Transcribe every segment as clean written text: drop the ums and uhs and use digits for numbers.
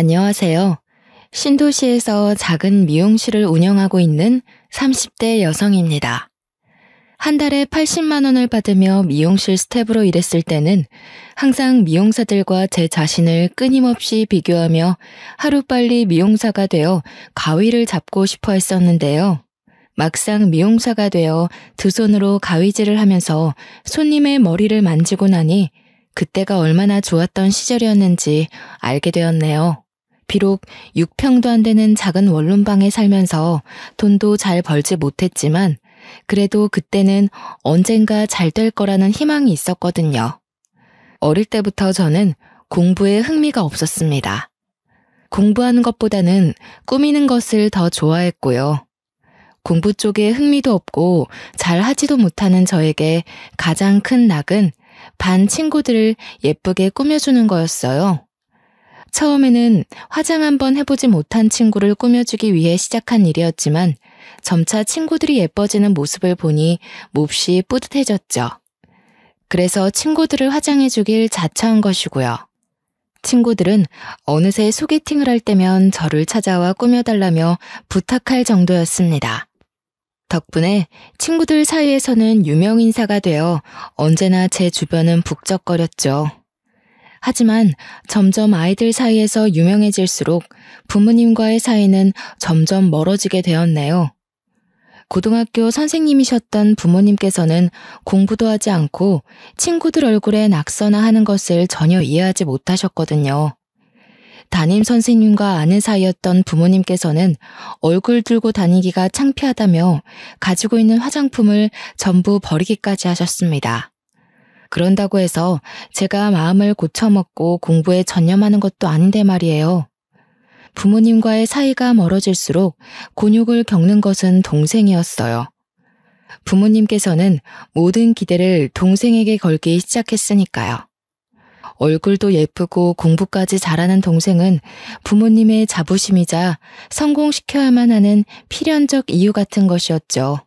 안녕하세요. 신도시에서 작은 미용실을 운영하고 있는 30대 여성입니다. 한 달에 80만 원을 받으며 미용실 스텝으로 일했을 때는 항상 미용사들과 제 자신을 끊임없이 비교하며 하루빨리 미용사가 되어 가위를 잡고 싶어 했었는데요. 막상 미용사가 되어 두 손으로 가위질을 하면서 손님의 머리를 만지고 나니 그때가 얼마나 좋았던 시절이었는지 알게 되었네요. 비록 6평도 안 되는 작은 원룸방에 살면서 돈도 잘 벌지 못했지만 그래도 그때는 언젠가 잘 될 거라는 희망이 있었거든요. 어릴 때부터 저는 공부에 흥미가 없었습니다. 공부하는 것보다는 꾸미는 것을 더 좋아했고요. 공부 쪽에 흥미도 없고 잘 하지도 못하는 저에게 가장 큰 낙은 반 친구들을 예쁘게 꾸며주는 거였어요. 처음에는 화장 한번 해보지 못한 친구를 꾸며주기 위해 시작한 일이었지만 점차 친구들이 예뻐지는 모습을 보니 몹시 뿌듯해졌죠. 그래서 친구들을 화장해주길 자처한 것이고요. 친구들은 어느새 소개팅을 할 때면 저를 찾아와 꾸며달라며 부탁할 정도였습니다. 덕분에 친구들 사이에서는 유명인사가 되어 언제나 제 주변은 북적거렸죠. 하지만 점점 아이들 사이에서 유명해질수록 부모님과의 사이는 점점 멀어지게 되었네요. 고등학교 선생님이셨던 부모님께서는 공부도 하지 않고 친구들 얼굴에 낙서나 하는 것을 전혀 이해하지 못하셨거든요. 담임 선생님과 아는 사이였던 부모님께서는 얼굴 들고 다니기가 창피하다며 가지고 있는 화장품을 전부 버리기까지 하셨습니다. 그런다고 해서 제가 마음을 고쳐먹고 공부에 전념하는 것도 아닌데 말이에요. 부모님과의 사이가 멀어질수록 곤욕을 겪는 것은 동생이었어요. 부모님께서는 모든 기대를 동생에게 걸기 시작했으니까요. 얼굴도 예쁘고 공부까지 잘하는 동생은 부모님의 자부심이자 성공시켜야만 하는 필연적 이유 같은 것이었죠.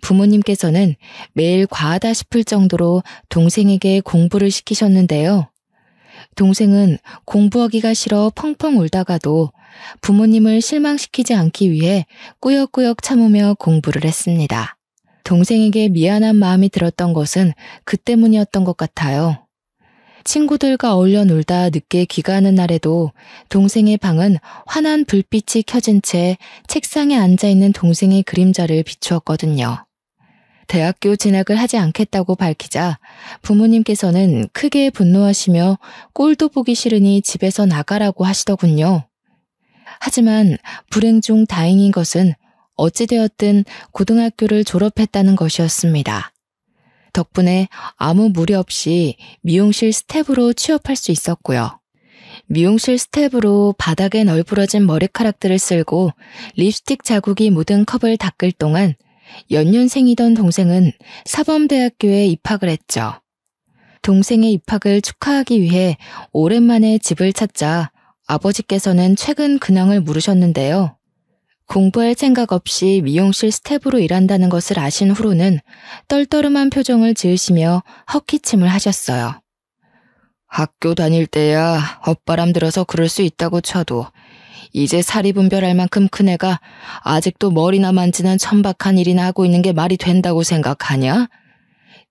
부모님께서는 매일 과하다 싶을 정도로 동생에게 공부를 시키셨는데요. 동생은 공부하기가 싫어 펑펑 울다가도 부모님을 실망시키지 않기 위해 꾸역꾸역 참으며 공부를 했습니다. 동생에게 미안한 마음이 들었던 것은 그 때문이었던 것 같아요. 친구들과 어울려 놀다 늦게 귀가하는 날에도 동생의 방은 환한 불빛이 켜진 채 책상에 앉아있는 동생의 그림자를 비추었거든요. 대학교 진학을 하지 않겠다고 밝히자 부모님께서는 크게 분노하시며 꼴도 보기 싫으니 집에서 나가라고 하시더군요. 하지만 불행 중 다행인 것은 어찌되었든 고등학교를 졸업했다는 것이었습니다. 덕분에 아무 무리 없이 미용실 스텝으로 취업할 수 있었고요. 미용실 스텝으로 바닥에 널브러진 머리카락들을 쓸고 립스틱 자국이 묻은 컵을 닦을 동안 연년생이던 동생은 사범대학교에 입학을 했죠. 동생의 입학을 축하하기 위해 오랜만에 집을 찾자 아버지께서는 최근 근황을 물으셨는데요. 공부할 생각 없이 미용실 스텝으로 일한다는 것을 아신 후로는 떨떠름한 표정을 지으시며 헛기침을 하셨어요. 학교 다닐 때야 헛바람 들어서 그럴 수 있다고 쳐도 이제 사리분별할 만큼 큰 애가 아직도 머리나 만지는 천박한 일이나 하고 있는 게 말이 된다고 생각하냐?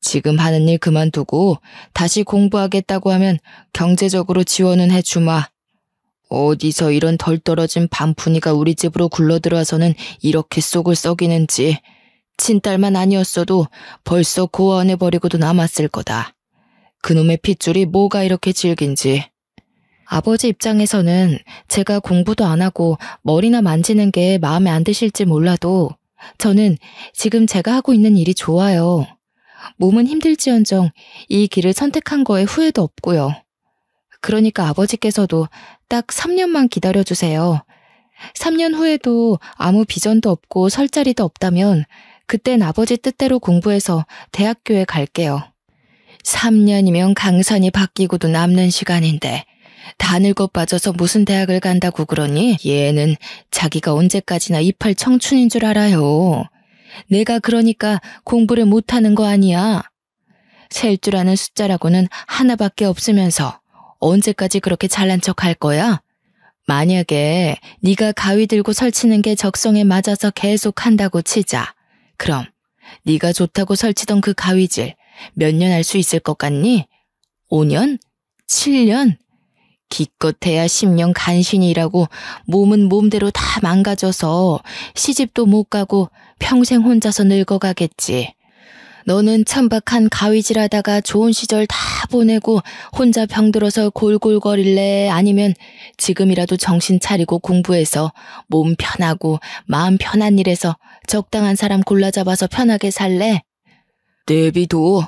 지금 하는 일 그만두고 다시 공부하겠다고 하면 경제적으로 지원은 해주마. 어디서 이런 덜 떨어진 반푼이가 우리 집으로 굴러들어와서는 이렇게 속을 썩이는지. 친딸만 아니었어도 벌써 고아원해버리고도 남았을 거다. 그놈의 핏줄이 뭐가 이렇게 질긴지. 아버지 입장에서는 제가 공부도 안 하고 머리나 만지는 게 마음에 안 드실지 몰라도 저는 지금 제가 하고 있는 일이 좋아요. 몸은 힘들지언정 이 길을 선택한 거에 후회도 없고요. 그러니까 아버지께서도 딱 3년만 기다려주세요. 3년 후에도 아무 비전도 없고 설 자리도 없다면 그땐 아버지 뜻대로 공부해서 대학교에 갈게요. 3년이면 강산이 바뀌고도 남는 시간인데 다 늙어 빠져서 무슨 대학을 간다고 그러니? 얘는 자기가 언제까지나 이팔 청춘인 줄 알아요. 내가 그러니까 공부를 못하는 거 아니야. 셀 줄 아는 숫자라고는 하나밖에 없으면서 언제까지 그렇게 잘난 척 할 거야? 만약에 네가 가위 들고 설치는 게 적성에 맞아서 계속 한다고 치자. 그럼 네가 좋다고 설치던 그 가위질 몇 년 할 수 있을 것 같니? 5년? 7년? 기껏해야 10년 간신히 일하고 몸은 몸대로 다 망가져서 시집도 못 가고 평생 혼자서 늙어가겠지. 너는 천박한 가위질하다가 좋은 시절 다 보내고 혼자 병들어서 골골거릴래? 아니면 지금이라도 정신 차리고 공부해서 몸 편하고 마음 편한 일에서 적당한 사람 골라 잡아서 편하게 살래? 내비도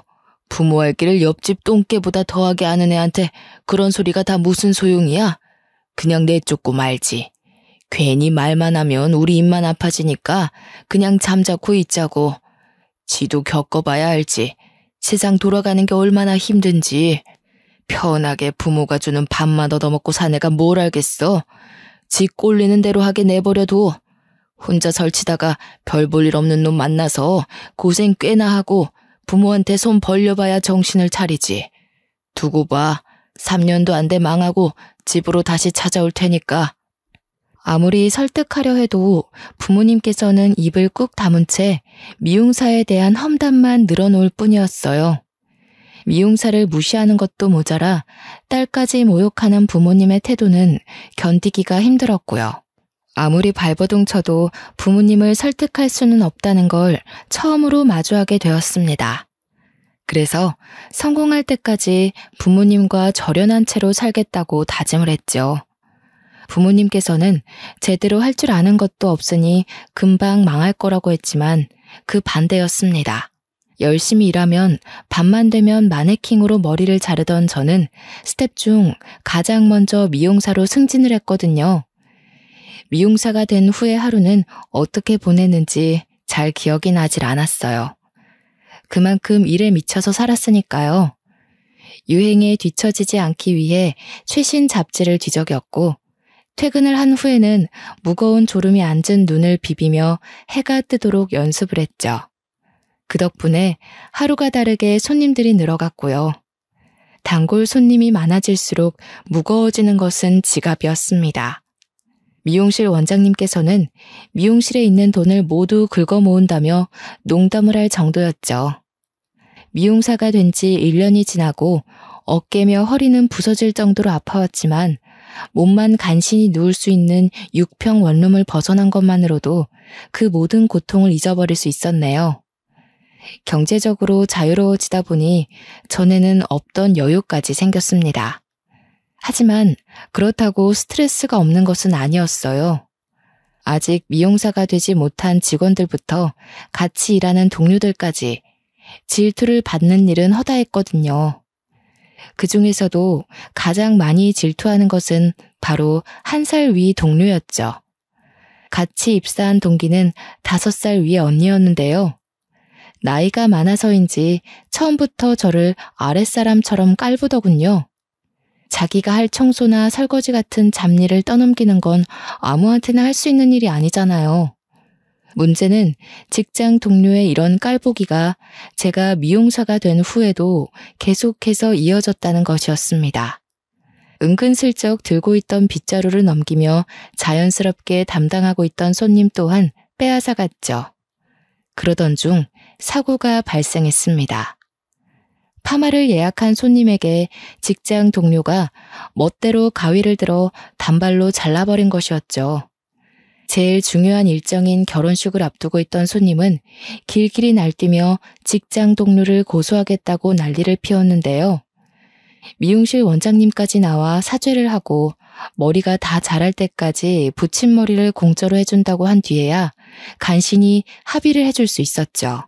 부모 할 길을 옆집 똥개보다 더하게 아는 애한테 그런 소리가 다 무슨 소용이야? 그냥 내쫓고 말지. 괜히 말만 하면 우리 입만 아파지니까 그냥 잠자코 있자고. 지도 겪어봐야 알지. 세상 돌아가는 게 얼마나 힘든지. 편하게 부모가 주는 밥만 얻어먹고 산 애가 뭘 알겠어. 지 꼴리는 대로 하게 내버려둬. 혼자 설치다가 별 볼 일 없는 놈 만나서 고생 꽤나 하고 부모한테 손 벌려봐야 정신을 차리지. 두고 봐. 3년도 안 돼 망하고 집으로 다시 찾아올 테니까. 아무리 설득하려 해도 부모님께서는 입을 꾹 다문 채 미용사에 대한 험담만 늘어놓을 뿐이었어요. 미용사를 무시하는 것도 모자라 딸까지 모욕하는 부모님의 태도는 견디기가 힘들었고요. 아무리 발버둥 쳐도 부모님을 설득할 수는 없다는 걸 처음으로 마주하게 되었습니다. 그래서 성공할 때까지 부모님과 절연한 채로 살겠다고 다짐을 했죠. 부모님께서는 제대로 할 줄 아는 것도 없으니 금방 망할 거라고 했지만 그 반대였습니다. 열심히 일하면 밤만 되면 마네킹으로 머리를 자르던 저는 스텝 중 가장 먼저 미용사로 승진을 했거든요. 미용사가 된 후의 하루는 어떻게 보냈는지 잘 기억이 나질 않았어요. 그만큼 일에 미쳐서 살았으니까요. 유행에 뒤처지지 않기 위해 최신 잡지를 뒤적였고 퇴근을 한 후에는 무거운 졸음이 앉은 눈을 비비며 해가 뜨도록 연습을 했죠. 그 덕분에 하루가 다르게 손님들이 늘어갔고요. 단골 손님이 많아질수록 무거워지는 것은 지갑이었습니다. 미용실 원장님께서는 미용실에 있는 돈을 모두 긁어 모은다며 농담을 할 정도였죠. 미용사가 된 지 1년이 지나고 어깨며 허리는 부서질 정도로 아파왔지만 몸만 간신히 누울 수 있는 6평 원룸을 벗어난 것만으로도 그 모든 고통을 잊어버릴 수 있었네요. 경제적으로 자유로워지다 보니 전에는 없던 여유까지 생겼습니다. 하지만 그렇다고 스트레스가 없는 것은 아니었어요. 아직 미용사가 되지 못한 직원들부터 같이 일하는 동료들까지 질투를 받는 일은 허다했거든요. 그 중에서도 가장 많이 질투하는 것은 바로 1살 위 동료였죠. 같이 입사한 동기는 5살 위의 언니였는데요. 나이가 많아서인지 처음부터 저를 아랫사람처럼 깔보더군요. 자기가 할 청소나 설거지 같은 잡일을 떠넘기는 건 아무한테나 할 수 있는 일이 아니잖아요. 문제는 직장 동료의 이런 깔보기가 제가 미용사가 된 후에도 계속해서 이어졌다는 것이었습니다. 은근슬쩍 들고 있던 빗자루를 넘기며 자연스럽게 담당하고 있던 손님 또한 빼앗아갔죠. 그러던 중 사고가 발생했습니다. 파마를 예약한 손님에게 직장 동료가 멋대로 가위를 들어 단발로 잘라버린 것이었죠. 제일 중요한 일정인 결혼식을 앞두고 있던 손님은 길길이 날뛰며 직장 동료를 고소하겠다고 난리를 피웠는데요. 미용실 원장님까지 나와 사죄를 하고 머리가 다 자랄 때까지 붙임머리를 공짜로 해준다고 한 뒤에야 간신히 합의를 해줄 수 있었죠.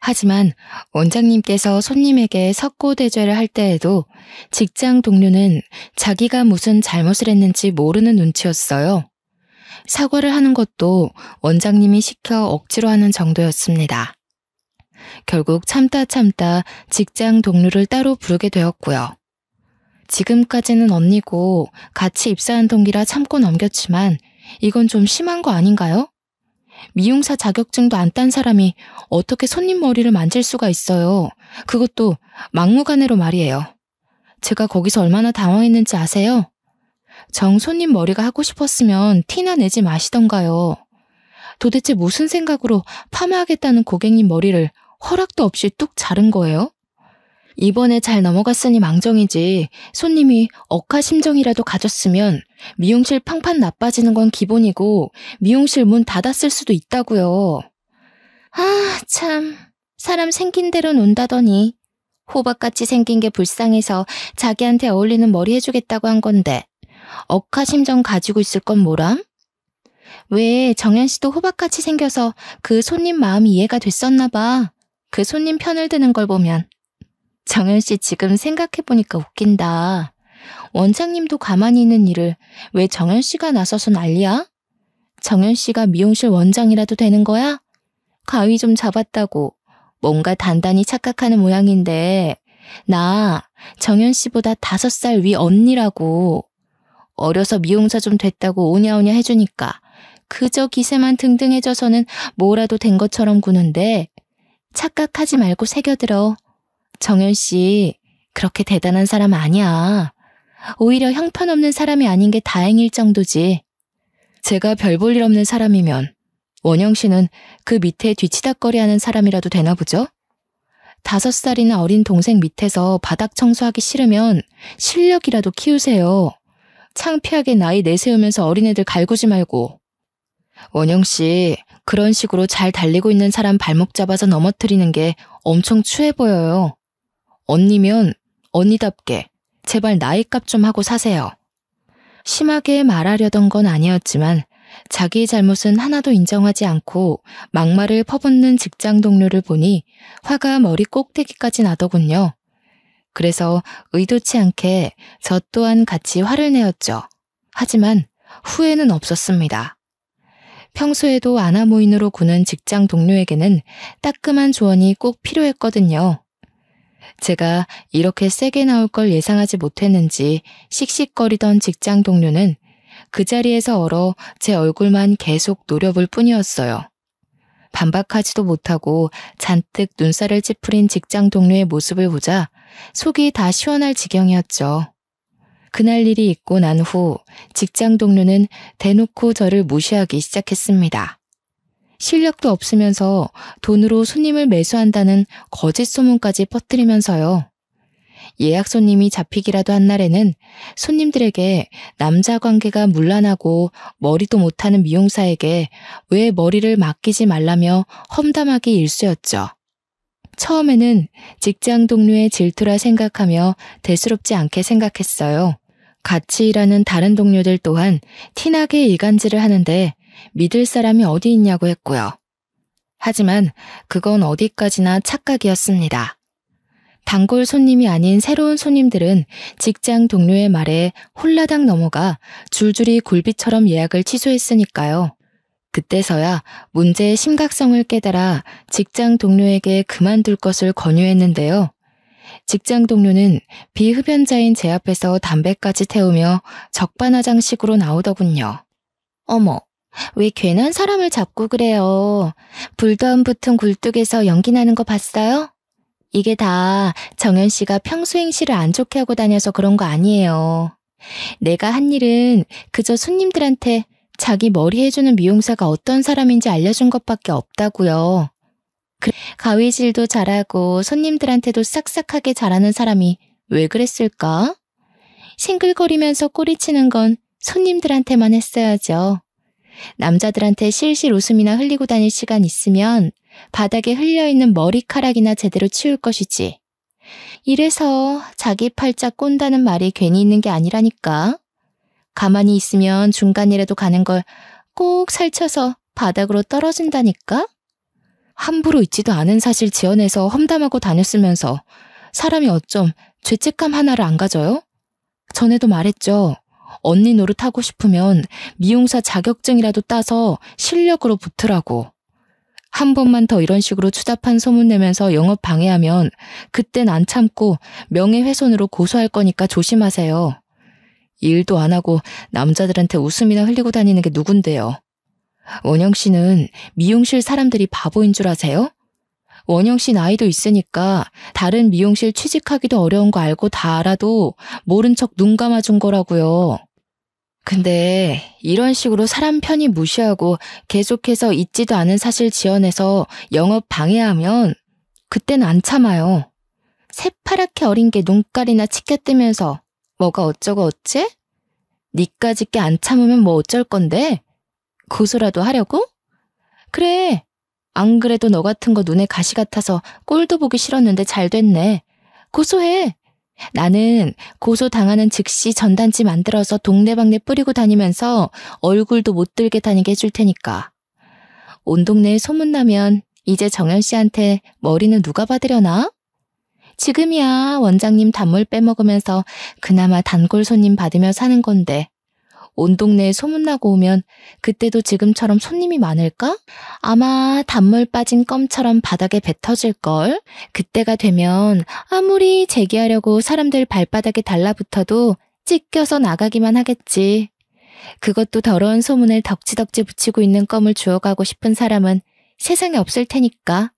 하지만 원장님께서 손님에게 석고대죄를 할 때에도 직장 동료는 자기가 무슨 잘못을 했는지 모르는 눈치였어요. 사과를 하는 것도 원장님이 시켜 억지로 하는 정도였습니다. 결국 참다 직장 동료를 따로 부르게 되었고요. 지금까지는 언니고 같이 입사한 동기라 참고 넘겼지만 이건 좀 심한 거 아닌가요? 미용사 자격증도 안 딴 사람이 어떻게 손님 머리를 만질 수가 있어요. 그것도 막무가내로 말이에요. 제가 거기서 얼마나 당황했는지 아세요? 정 손님 머리가 하고 싶었으면 티나 내지 마시던가요. 도대체 무슨 생각으로 파마하겠다는 고객님 머리를 허락도 없이 뚝 자른 거예요? 이번에 잘 넘어갔으니 망정이지 손님이 억하심정이라도 가졌으면 미용실 팡판 나빠지는 건 기본이고 미용실 문 닫았을 수도 있다고요. 아, 참. 사람 생긴 대로 논다더니 호박같이 생긴 게 불쌍해서 자기한테 어울리는 머리 해주겠다고 한 건데 억하심정 가지고 있을 건 뭐람? 왜 정연 씨도 호박같이 생겨서 그 손님 마음이 이해가 됐었나 봐. 그 손님 편을 드는 걸 보면. 정연 씨 지금 생각해보니까 웃긴다. 원장님도 가만히 있는 일을 왜 정연 씨가 나서서 난리야? 정연 씨가 미용실 원장이라도 되는 거야? 가위 좀 잡았다고 뭔가 단단히 착각하는 모양인데 나 정연 씨보다 5살 위 언니라고. 어려서 미용사 좀 됐다고 오냐오냐 해주니까 그저 기세만 등등해져서는 뭐라도 된 것처럼 구는데 착각하지 말고 새겨들어. 정연 씨 그렇게 대단한 사람 아니야. 오히려 형편없는 사람이 아닌 게 다행일 정도지. 제가 별 볼 일 없는 사람이면 원영 씨는 그 밑에 뒤치다꺼리하는 사람이라도 되나 보죠? 5살이나 어린 동생 밑에서 바닥 청소하기 싫으면 실력이라도 키우세요. 창피하게 나이 내세우면서 어린애들 갈구지 말고. 원영 씨, 그런 식으로 잘 달리고 있는 사람 발목 잡아서 넘어뜨리는 게 엄청 추해 보여요. 언니면 언니답게 제발 나이값 좀 하고 사세요. 심하게 말하려던 건 아니었지만 자기의 잘못은 하나도 인정하지 않고 막말을 퍼붓는 직장 동료를 보니 화가 머리 꼭대기까지 나더군요. 그래서 의도치 않게 저 또한 같이 화를 내었죠. 하지만 후회는 없었습니다. 평소에도 아나무인으로 구는 직장 동료에게는 따끔한 조언이 꼭 필요했거든요. 제가 이렇게 세게 나올 걸 예상하지 못했는지 씩씩거리던 직장 동료는 그 자리에서 얼어 제 얼굴만 계속 노려볼 뿐이었어요. 반박하지도 못하고 잔뜩 눈살을 찌푸린 직장 동료의 모습을 보자 속이 다 시원할 지경이었죠. 그날 일이 있고 난 후 직장 동료는 대놓고 저를 무시하기 시작했습니다. 실력도 없으면서 돈으로 손님을 매수한다는 거짓 소문까지 퍼뜨리면서요. 예약 손님이 잡히기라도 한 날에는 손님들에게 남자 관계가 문란하고 머리도 못하는 미용사에게 왜 머리를 맡기지 말라며 험담하기 일쑤였죠. 처음에는 직장 동료의 질투라 생각하며 대수롭지 않게 생각했어요. 같이 일하는 다른 동료들 또한 티나게 이간질을 하는데 믿을 사람이 어디 있냐고 했고요. 하지만 그건 어디까지나 착각이었습니다. 단골 손님이 아닌 새로운 손님들은 직장 동료의 말에 홀라당 넘어가 줄줄이 굴비처럼 예약을 취소했으니까요. 그때서야 문제의 심각성을 깨달아 직장 동료에게 그만둘 것을 권유했는데요. 직장 동료는 비흡연자인 제 앞에서 담배까지 태우며 적반하장식으로 나오더군요. 어머, 왜 괜한 사람을 잡고 그래요. 불도 안 붙은 굴뚝에서 연기 나는 거 봤어요? 이게 다 정연 씨가 평소 행실을 안 좋게 하고 다녀서 그런 거 아니에요. 내가 한 일은 그저 손님들한테 자기 머리 해주는 미용사가 어떤 사람인지 알려준 것밖에 없다고요. 가위질도 잘하고 손님들한테도 싹싹하게 잘하는 사람이 왜 그랬을까? 싱글거리면서 꼬리치는 건 손님들한테만 했어야죠. 남자들한테 실실 웃음이나 흘리고 다닐 시간 있으면 바닥에 흘려있는 머리카락이나 제대로 치울 것이지. 이래서 자기 팔자 꼰다는 말이 괜히 있는 게 아니라니까. 가만히 있으면 중간이라도 가는 걸 꼭 살쳐서 바닥으로 떨어진다니까? 함부로 있지도 않은 사실 지어내서 험담하고 다녔으면서 사람이 어쩜 죄책감 하나를 안 가져요? 전에도 말했죠. 언니 노릇하고 싶으면 미용사 자격증이라도 따서 실력으로 붙으라고. 한 번만 더 이런 식으로 추잡한 소문 내면서 영업 방해하면 그땐 안 참고 명예훼손으로 고소할 거니까 조심하세요. 일도 안 하고 남자들한테 웃음이나 흘리고 다니는 게 누군데요. 원영 씨는 미용실 사람들이 바보인 줄 아세요? 원영 씨 나이도 있으니까 다른 미용실 취직하기도 어려운 거 알고 다 알아도 모른 척 눈 감아준 거라고요. 근데 이런 식으로 사람 편히 무시하고 계속해서 있지도 않은 사실 지어내서 영업 방해하면 그땐 안 참아요. 새파랗게 어린 게 눈깔이나 치켜뜨면서 뭐가 어쩌고 어째? 니까짓 게 안 참으면 뭐 어쩔 건데? 고소라도 하려고? 그래. 안 그래도 너 같은 거 눈에 가시 같아서 꼴도 보기 싫었는데 잘 됐네. 고소해. 나는 고소당하는 즉시 전단지 만들어서 동네방네 뿌리고 다니면서 얼굴도 못 들게 다니게 해줄 테니까. 온 동네에 소문나면 이제 정연 씨한테 머리는 누가 받으려나? 지금이야 원장님 단물 빼먹으면서 그나마 단골 손님 받으며 사는 건데 온 동네에 소문나고 오면 그때도 지금처럼 손님이 많을까? 아마 단물 빠진 껌처럼 바닥에 배 터질걸. 그때가 되면 아무리 제기하려고 사람들 발바닥에 달라붙어도 찢겨서 나가기만 하겠지. 그것도 더러운 소문을 덕지덕지 붙이고 있는 껌을 주워가고 싶은 사람은 세상에 없을 테니까.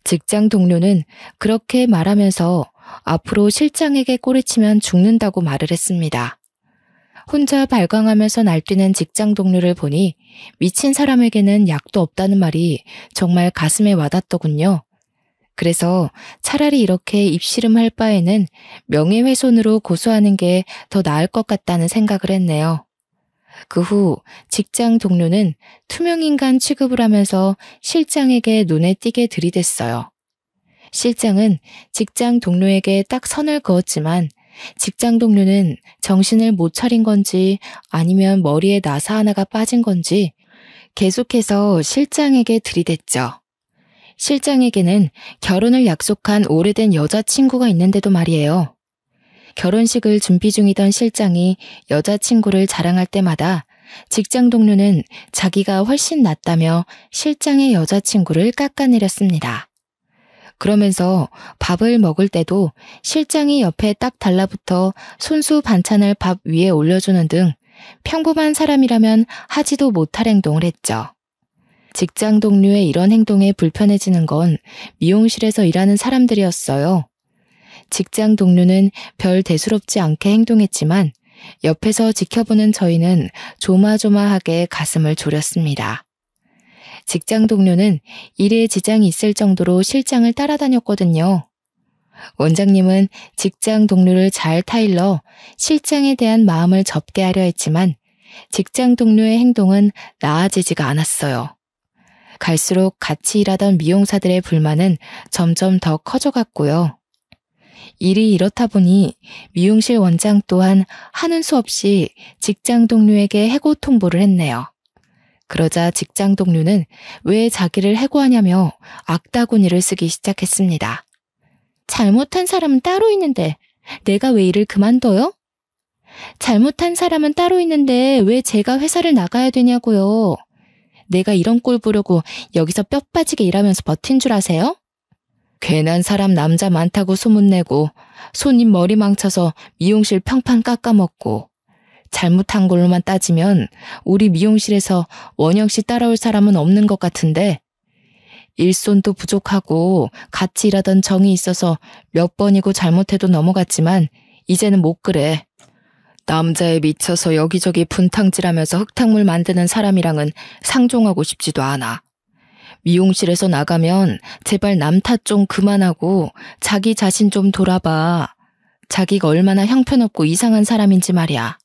직장 동료는 그렇게 말하면서 앞으로 실장에게 꼬리치면 죽는다고 말을 했습니다. 혼자 발광하면서 날뛰는 직장 동료를 보니 미친 사람에게는 약도 없다는 말이 정말 가슴에 와닿더군요. 그래서 차라리 이렇게 입씨름할 바에는 명예훼손으로 고소하는 게 더 나을 것 같다는 생각을 했네요. 그 후 직장 동료는 투명인간 취급을 하면서 실장에게 눈에 띄게 들이댔어요. 실장은 직장 동료에게 딱 선을 그었지만 직장 동료는 정신을 못 차린 건지 아니면 머리에 나사 하나가 빠진 건지 계속해서 실장에게 들이댔죠. 실장에게는 결혼을 약속한 오래된 여자친구가 있는데도 말이에요. 결혼식을 준비 중이던 실장이 여자친구를 자랑할 때마다 직장 동료는 자기가 훨씬 낫다며 실장의 여자친구를 깎아내렸습니다. 그러면서 밥을 먹을 때도 실장이 옆에 딱 달라붙어 손수 반찬을 밥 위에 올려주는 등 평범한 사람이라면 하지도 못할 행동을 했죠. 직장 동료의 이런 행동에 불편해지는 건 미용실에서 일하는 사람들이었어요. 직장 동료는 별 대수롭지 않게 행동했지만 옆에서 지켜보는 저희는 조마조마하게 가슴을 졸였습니다. 직장 동료는 일에 지장이 있을 정도로 실장을 따라다녔거든요. 원장님은 직장 동료를 잘 타일러 실장에 대한 마음을 접게 하려 했지만 직장 동료의 행동은 나아지지가 않았어요. 갈수록 같이 일하던 미용사들의 불만은 점점 더 커져갔고요. 일이 이렇다 보니 미용실 원장 또한 하는 수 없이 직장 동료에게 해고 통보를 했네요. 그러자 직장 동료는 왜 자기를 해고하냐며 악다구니를 쓰기 시작했습니다. 잘못한 사람은 따로 있는데 내가 왜 일을 그만둬요? 잘못한 사람은 따로 있는데 왜 제가 회사를 나가야 되냐고요. 내가 이런 꼴 보려고 여기서 뼈 빠지게 일하면서 버틴 줄 아세요? 괜한 사람 남자 많다고 소문내고 손님 머리 망쳐서 미용실 평판 깎아먹고 잘못한 걸로만 따지면 우리 미용실에서 원영 씨 따라올 사람은 없는 것 같은데 일손도 부족하고 같이 일하던 정이 있어서 몇 번이고 잘못해도 넘어갔지만 이제는 못 그래. 남자에 미쳐서 여기저기 분탕질하면서 흙탕물 만드는 사람이랑은 상종하고 싶지도 않아. 미용실에서 나가면 제발 남 탓 좀 그만하고 자기 자신 좀 돌아봐. 자기가 얼마나 형편없고 이상한 사람인지 말이야.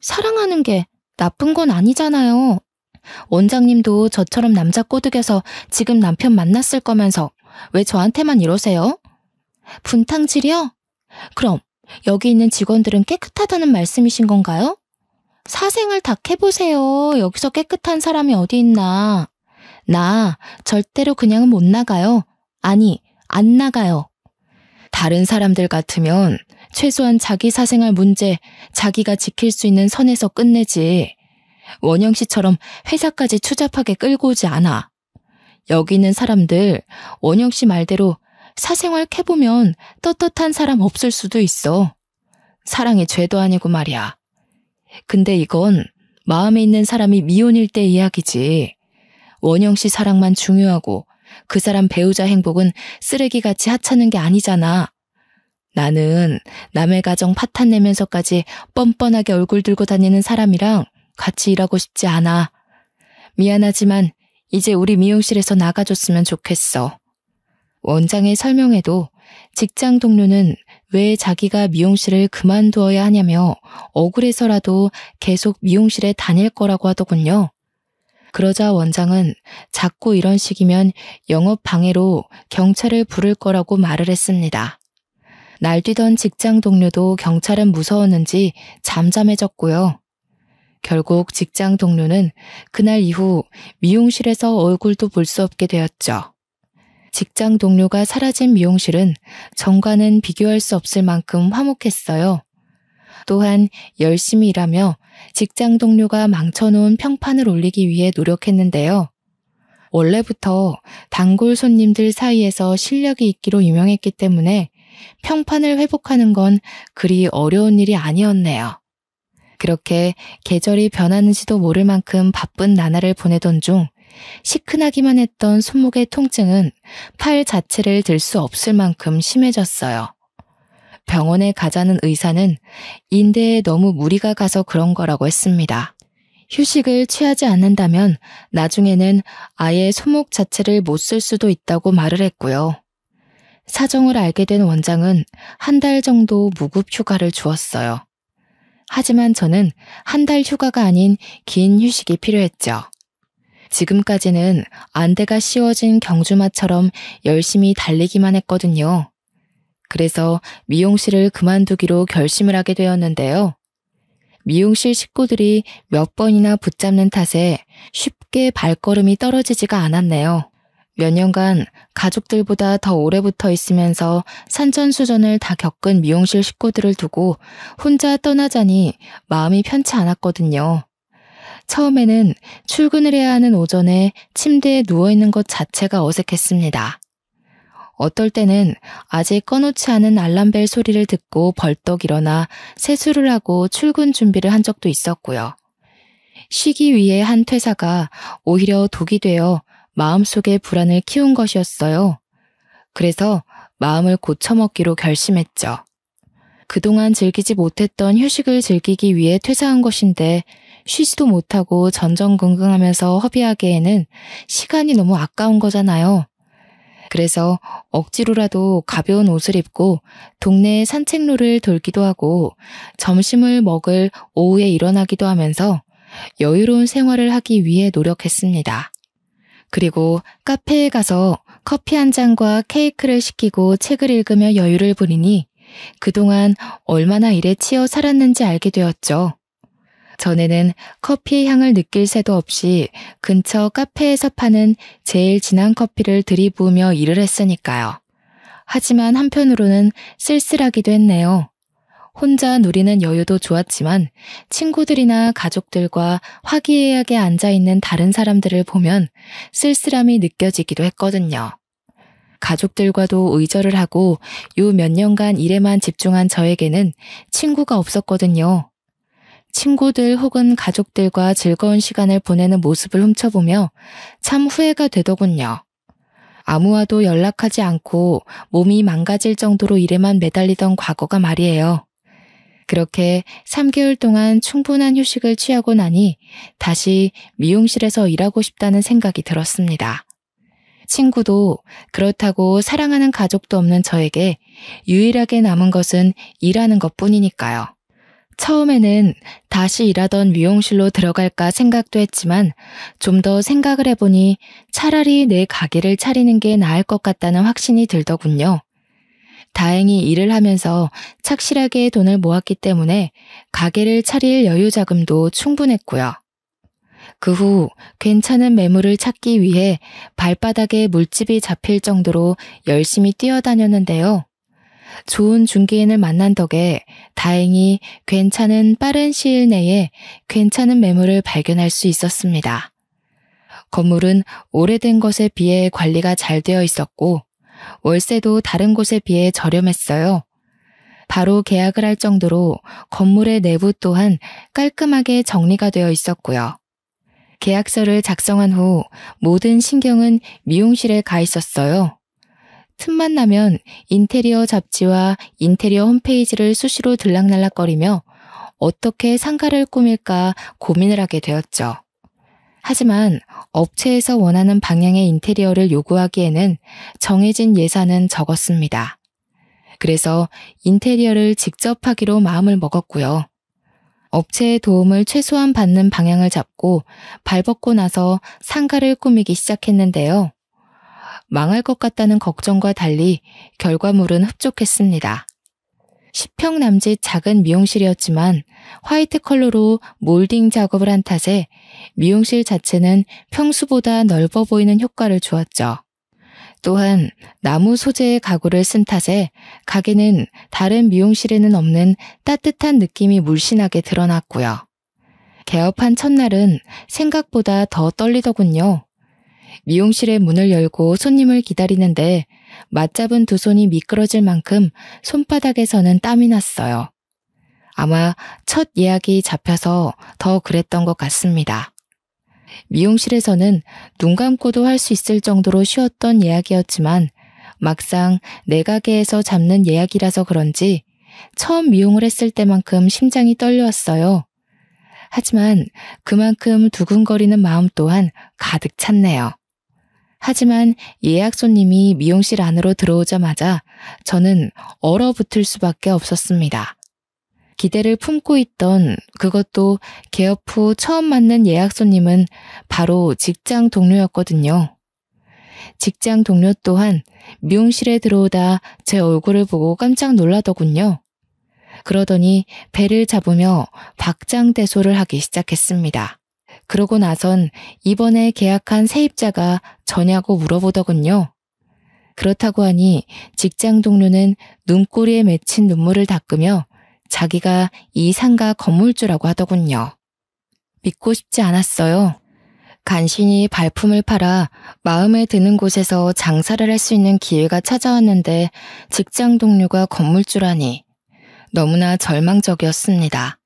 사랑하는 게 나쁜 건 아니잖아요. 원장님도 저처럼 남자 꼬드겨서 지금 남편 만났을 거면서 왜 저한테만 이러세요? 분탕질이요? 그럼 여기 있는 직원들은 깨끗하다는 말씀이신 건가요? 사생활 다 해보세요. 여기서 깨끗한 사람이 어디 있나. 나 절대로 그냥은 못 나가요. 아니, 안 나가요. 다른 사람들 같으면 최소한 자기 사생활 문제 자기가 지킬 수 있는 선에서 끝내지. 원영 씨처럼 회사까지 추잡하게 끌고 오지 않아. 여기 있는 사람들 원영 씨 말대로 사생활 캐보면 떳떳한 사람 없을 수도 있어. 사랑이 죄도 아니고 말이야. 근데 이건 마음에 있는 사람이 미혼일 때 이야기지. 원영 씨 사랑만 중요하고 그 사람 배우자 행복은 쓰레기같이 하찮은 게 아니잖아. 나는 남의 가정 파탄 내면서까지 뻔뻔하게 얼굴 들고 다니는 사람이랑 같이 일하고 싶지 않아. 미안하지만 이제 우리 미용실에서 나가줬으면 좋겠어. 원장의 설명에도 직장 동료는 왜 자기가 미용실을 그만두어야 하냐며 억울해서라도 계속 미용실에 다닐 거라고 하더군요. 그러자 원장은 자꾸 이런 식이면 영업 방해로 경찰을 부를 거라고 말을 했습니다. 날뛰던 직장 동료도 경찰은 무서웠는지 잠잠해졌고요. 결국 직장 동료는 그날 이후 미용실에서 얼굴도 볼 수 없게 되었죠. 직장 동료가 사라진 미용실은 전과는 비교할 수 없을 만큼 화목했어요. 또한 열심히 일하며 직장 동료가 망쳐놓은 평판을 올리기 위해 노력했는데요. 원래부터 단골 손님들 사이에서 실력이 있기로 유명했기 때문에 평판을 회복하는 건 그리 어려운 일이 아니었네요. 그렇게 계절이 변하는지도 모를 만큼 바쁜 나날을 보내던 중 시큰하기만 했던 손목의 통증은 팔 자체를 들 수 없을 만큼 심해졌어요. 병원에 가자는 의사는 인대에 너무 무리가 가서 그런 거라고 했습니다. 휴식을 취하지 않는다면 나중에는 아예 손목 자체를 못 쓸 수도 있다고 말을 했고요. 사정을 알게 된 원장은 한 달 정도 무급 휴가를 주었어요. 하지만 저는 한 달 휴가가 아닌 긴 휴식이 필요했죠. 지금까지는 안대가 씌워진 경주마처럼 열심히 달리기만 했거든요. 그래서 미용실을 그만두기로 결심을 하게 되었는데요. 미용실 식구들이 몇 번이나 붙잡는 탓에 쉽게 발걸음이 떨어지지가 않았네요. 몇 년간 가족들보다 더 오래 붙어 있으면서 산전수전을 다 겪은 미용실 식구들을 두고 혼자 떠나자니 마음이 편치 않았거든요. 처음에는 출근을 해야 하는 오전에 침대에 누워있는 것 자체가 어색했습니다. 어떨 때는 아직 꺼놓지 않은 알람벨 소리를 듣고 벌떡 일어나 세수를 하고 출근 준비를 한 적도 있었고요. 쉬기 위해 한 퇴사가 오히려 독이 되어 마음속에 불안을 키운 것이었어요. 그래서 마음을 고쳐먹기로 결심했죠. 그동안 즐기지 못했던 휴식을 즐기기 위해 퇴사한 것인데 쉬지도 못하고 전전긍긍하면서 허비하기에는 시간이 너무 아까운 거잖아요. 그래서 억지로라도 가벼운 옷을 입고 동네 산책로를 돌기도 하고 점심을 먹을 오후에 일어나기도 하면서 여유로운 생활을 하기 위해 노력했습니다. 그리고 카페에 가서 커피 한 잔과 케이크를 시키고 책을 읽으며 여유를 부리니 그동안 얼마나 일에 치여 살았는지 알게 되었죠. 전에는 커피의 향을 느낄 새도 없이 근처 카페에서 파는 제일 진한 커피를 들이부으며 일을 했으니까요. 하지만 한편으로는 쓸쓸하기도 했네요. 혼자 누리는 여유도 좋았지만 친구들이나 가족들과 화기애애하게 앉아있는 다른 사람들을 보면 쓸쓸함이 느껴지기도 했거든요. 가족들과도 의절을 하고 요 몇 년간 일에만 집중한 저에게는 친구가 없었거든요. 친구들 혹은 가족들과 즐거운 시간을 보내는 모습을 훔쳐보며 참 후회가 되더군요. 아무와도 연락하지 않고 몸이 망가질 정도로 일에만 매달리던 과거가 말이에요. 그렇게 3개월 동안 충분한 휴식을 취하고 나니 다시 미용실에서 일하고 싶다는 생각이 들었습니다. 친구도 그렇다고 사랑하는 가족도 없는 저에게 유일하게 남은 것은 일하는 것뿐이니까요. 처음에는 다시 일하던 미용실로 들어갈까 생각도 했지만 좀 더 생각을 해보니 차라리 내 가게를 차리는 게 나을 것 같다는 확신이 들더군요. 다행히 일을 하면서 착실하게 돈을 모았기 때문에 가게를 차릴 여유 자금도 충분했고요. 그 후 괜찮은 매물을 찾기 위해 발바닥에 물집이 잡힐 정도로 열심히 뛰어다녔는데요. 좋은 중개인을 만난 덕에 다행히 괜찮은 빠른 시일 내에 괜찮은 매물을 발견할 수 있었습니다. 건물은 오래된 것에 비해 관리가 잘 되어 있었고 월세도 다른 곳에 비해 저렴했어요. 바로 계약을 할 정도로 건물의 내부 또한 깔끔하게 정리가 되어 있었고요. 계약서를 작성한 후 모든 신경은 미용실에 가 있었어요. 틈만 나면 인테리어 잡지와 인테리어 홈페이지를 수시로 들락날락거리며 어떻게 상가를 꾸밀까 고민을 하게 되었죠. 하지만 업체에서 원하는 방향의 인테리어를 요구하기에는 정해진 예산은 적었습니다. 그래서 인테리어를 직접 하기로 마음을 먹었고요. 업체의 도움을 최소한 받는 방향을 잡고 발벗고 나서 상가를 꾸미기 시작했는데요. 망할 것 같다는 걱정과 달리 결과물은 흡족했습니다. 10평 남짓 작은 미용실이었지만 화이트 컬러로 몰딩 작업을 한 탓에 미용실 자체는 평수보다 넓어 보이는 효과를 주었죠. 또한 나무 소재의 가구를 쓴 탓에 가게는 다른 미용실에는 없는 따뜻한 느낌이 물씬하게 드러났고요. 개업한 첫날은 생각보다 더 떨리더군요. 미용실의 문을 열고 손님을 기다리는데 맞잡은 두 손이 미끄러질 만큼 손바닥에서는 땀이 났어요. 아마 첫 예약이 잡혀서 더 그랬던 것 같습니다. 미용실에서는 눈 감고도 할 수 있을 정도로 쉬웠던 예약이었지만 막상 내 가게에서 잡는 예약이라서 그런지 처음 미용을 했을 때만큼 심장이 떨려왔어요. 하지만 그만큼 두근거리는 마음 또한 가득 찼네요. 하지만 예약 손님이 미용실 안으로 들어오자마자 저는 얼어붙을 수밖에 없었습니다. 기대를 품고 있던 그것도 개업 후 처음 맞는 예약 손님은 바로 직장 동료였거든요. 직장 동료 또한 미용실에 들어오다 제 얼굴을 보고 깜짝 놀라더군요. 그러더니 배를 잡으며 박장대소를 하기 시작했습니다. 그러고 나선 이번에 계약한 세입자가 저냐고 물어보더군요. 그렇다고 하니 직장 동료는 눈꼬리에 맺힌 눈물을 닦으며 자기가 이 상가 건물주라고 하더군요. 믿고 싶지 않았어요. 간신히 발품을 팔아 마음에 드는 곳에서 장사를 할 수 있는 기회가 찾아왔는데 직장 동료가 건물주라니 너무나 절망적이었습니다.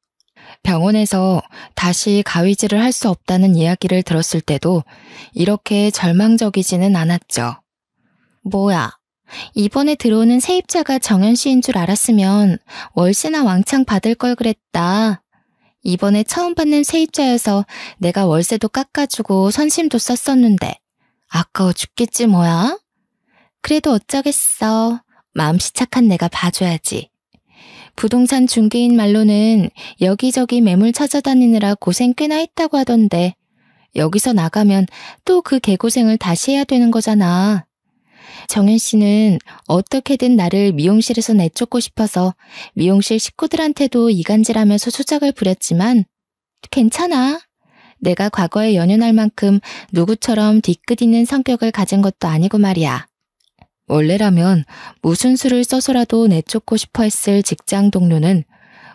병원에서 다시 가위질을 할 수 없다는 이야기를 들었을 때도 이렇게 절망적이지는 않았죠. 뭐야, 이번에 들어오는 세입자가 정연 씨인 줄 알았으면 월세나 왕창 받을 걸 그랬다. 이번에 처음 받는 세입자여서 내가 월세도 깎아주고 선심도 썼었는데 아까워 죽겠지 뭐야? 그래도 어쩌겠어. 마음씨 착한 내가 봐줘야지. 부동산 중개인 말로는 여기저기 매물 찾아다니느라 고생 꽤나 했다고 하던데 여기서 나가면 또 그 개고생을 다시 해야 되는 거잖아. 정연 씨는 어떻게든 나를 미용실에서 내쫓고 싶어서 미용실 식구들한테도 이간질하면서 수작을 부렸지만 괜찮아. 내가 과거에 연연할 만큼 누구처럼 뒤끝 있는 성격을 가진 것도 아니고 말이야. 원래라면 무슨 수를 써서라도 내쫓고 싶어 했을 직장 동료는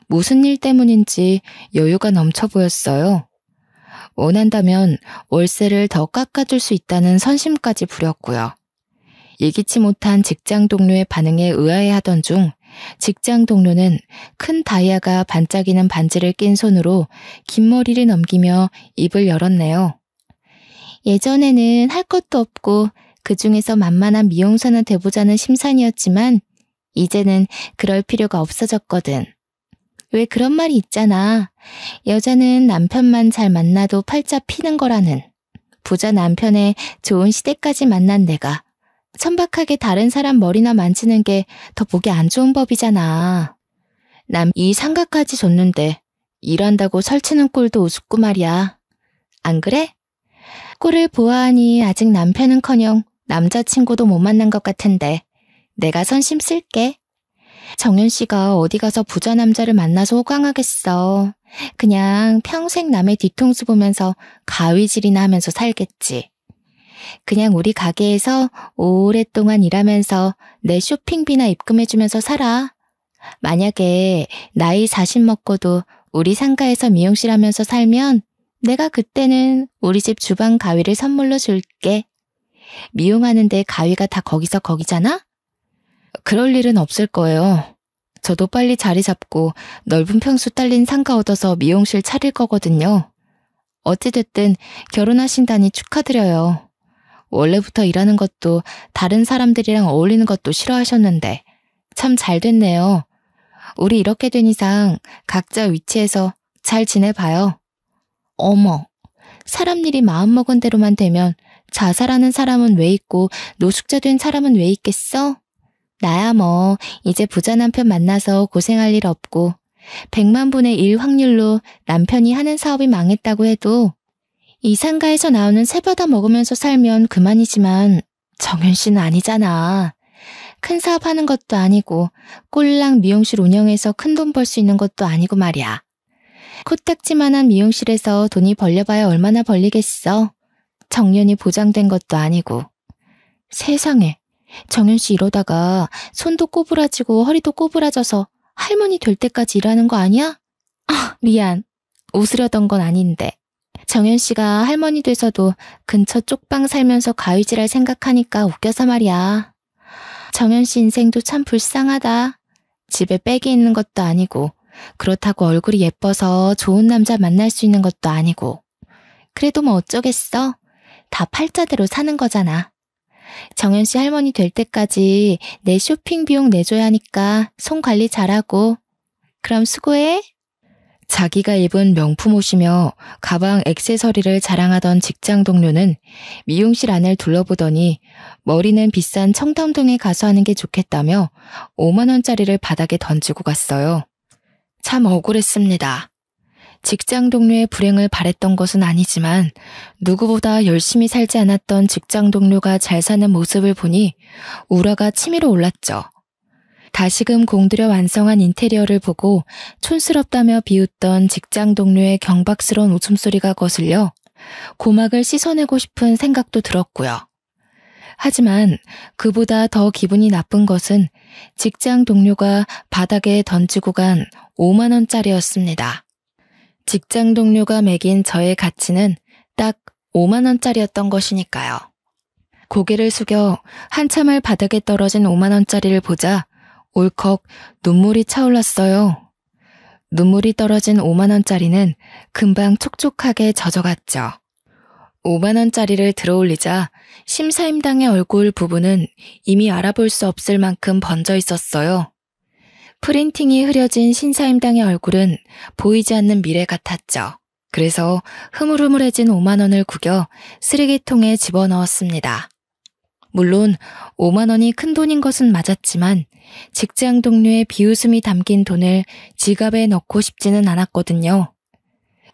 무슨 일 때문인지 여유가 넘쳐 보였어요. 원한다면 월세를 더 깎아줄 수 있다는 선심까지 부렸고요. 예기치 못한 직장 동료의 반응에 의아해하던 중 직장 동료는 큰 다이아가 반짝이는 반지를 낀 손으로 긴 머리를 넘기며 입을 열었네요. 예전에는 할 것도 없고 그중에서 만만한 미용사나 돼보자는 심산이었지만 이제는 그럴 필요가 없어졌거든. 왜 그런 말이 있잖아. 여자는 남편만 잘 만나도 팔자 피는 거라는. 부자 남편의 좋은 시댁까지 만난 내가 천박하게 다른 사람 머리나 만지는 게 더 보기 안 좋은 법이잖아. 남 이 상가까지 줬는데 일한다고 설치는 꼴도 우습고 말이야. 안 그래? 꼴을 보아하니 아직 남편은커녕 남자친구도 못 만난 것 같은데 내가 선심 쓸게. 정연 씨가 어디 가서 부자 남자를 만나서 호강하겠어. 그냥 평생 남의 뒤통수 보면서 가위질이나 하면서 살겠지. 그냥 우리 가게에서 오랫동안 일하면서 내 쇼핑비나 입금해주면서 살아. 만약에 나이 40 먹고도 우리 상가에서 미용실 하면서 살면 내가 그때는 우리 집 주방 가위를 선물로 줄게. 미용하는데 가위가 다 거기서 거기잖아? 그럴 일은 없을 거예요. 저도 빨리 자리 잡고 넓은 평수 딸린 상가 얻어서 미용실 차릴 거거든요. 어찌됐든 결혼하신다니 축하드려요. 원래부터 일하는 것도 다른 사람들이랑 어울리는 것도 싫어하셨는데 참 잘 됐네요. 우리 이렇게 된 이상 각자 위치에서 잘 지내봐요. 어머, 사람 일이 마음먹은 대로만 되면 자살하는 사람은 왜 있고 노숙자 된 사람은 왜 있겠어? 나야 뭐 이제 부자 남편 만나서 고생할 일 없고 100만 분의 1 확률로 남편이 하는 사업이 망했다고 해도 이 상가에서 나오는 새바다 먹으면서 살면 그만이지만 정현 씨는 아니잖아. 큰 사업 하는 것도 아니고 꼴랑 미용실 운영해서 큰 돈 벌 수 있는 것도 아니고 말이야. 코딱지만한 미용실에서 돈이 벌려봐야 얼마나 벌리겠어. 정년이 보장된 것도 아니고. 세상에, 정현 씨 이러다가 손도 꼬부라지고 허리도 꼬부라져서 할머니 될 때까지 일하는 거 아니야? 아, 미안. 웃으려던 건 아닌데. 정현 씨가 할머니 돼서도 근처 쪽방 살면서 가위질할 생각하니까 웃겨서 말이야. 정현 씨 인생도 참 불쌍하다. 집에 빽이 있는 것도 아니고 그렇다고 얼굴이 예뻐서 좋은 남자 만날 수 있는 것도 아니고 그래도 뭐 어쩌겠어. 다 팔자대로 사는 거잖아. 정현 씨 할머니 될 때까지 내 쇼핑 비용 내줘야 하니까 손 관리 잘하고. 그럼 수고해. 자기가 입은 명품 옷이며 가방 액세서리를 자랑하던 직장 동료는 미용실 안을 둘러보더니 머리는 비싼 청담동에 가서 하는 게 좋겠다며 5만 원짜리를 바닥에 던지고 갔어요. 참 억울했습니다. 직장 동료의 불행을 바랬던 것은 아니지만 누구보다 열심히 살지 않았던 직장 동료가 잘 사는 모습을 보니 우라가 치밀어 올랐죠. 다시금 공들여 완성한 인테리어를 보고 촌스럽다며 비웃던 직장 동료의 경박스러운 웃음소리가 거슬려 고막을 씻어내고 싶은 생각도 들었고요. 하지만 그보다 더 기분이 나쁜 것은 직장 동료가 바닥에 던지고 간 5만 원짜리였습니다. 직장 동료가 매긴 저의 가치는 딱 5만 원짜리였던 것이니까요. 고개를 숙여 한참을 바닥에 떨어진 5만 원짜리를 보자 울컥 눈물이 차올랐어요. 눈물이 떨어진 5만 원짜리는 금방 촉촉하게 젖어갔죠. 5만 원짜리를 들어올리자 심사임당의 얼굴 부분은 이미 알아볼 수 없을 만큼 번져 있었어요. 프린팅이 흐려진 신사임당의 얼굴은 보이지 않는 미래 같았죠. 그래서 흐물흐물해진 5만 원을 구겨 쓰레기통에 집어넣었습니다. 물론 5만 원이 큰 돈인 것은 맞았지만 직장 동료의 비웃음이 담긴 돈을 지갑에 넣고 싶지는 않았거든요.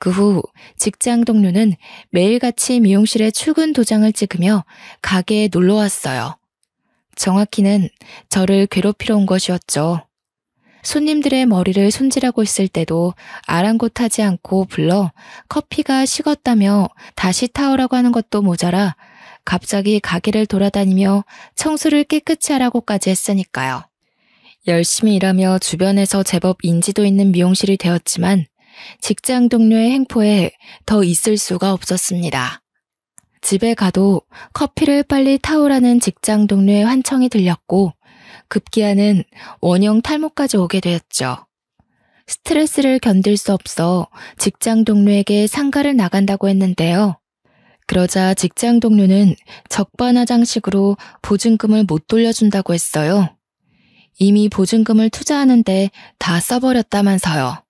그 후 직장 동료는 매일같이 미용실에 출근 도장을 찍으며 가게에 놀러 왔어요. 정확히는 저를 괴롭히러 온 것이었죠. 손님들의 머리를 손질하고 있을 때도 아랑곳하지 않고 불러 커피가 식었다며 다시 타오라고 하는 것도 모자라 갑자기 가게를 돌아다니며 청소를 깨끗이 하라고까지 했으니까요. 열심히 일하며 주변에서 제법 인지도 있는 미용실이 되었지만 직장 동료의 행포에 더 있을 수가 없었습니다. 집에 가도 커피를 빨리 타오라는 직장 동료의 환청이 들렸고 급기야는 원형 탈모까지 오게 되었죠. 스트레스를 견딜 수 없어 직장 동료에게 상가를 나간다고 했는데요. 그러자 직장 동료는 적반하장식으로 보증금을 못 돌려준다고 했어요. 이미 보증금을 투자하는데 다 써버렸다면서요.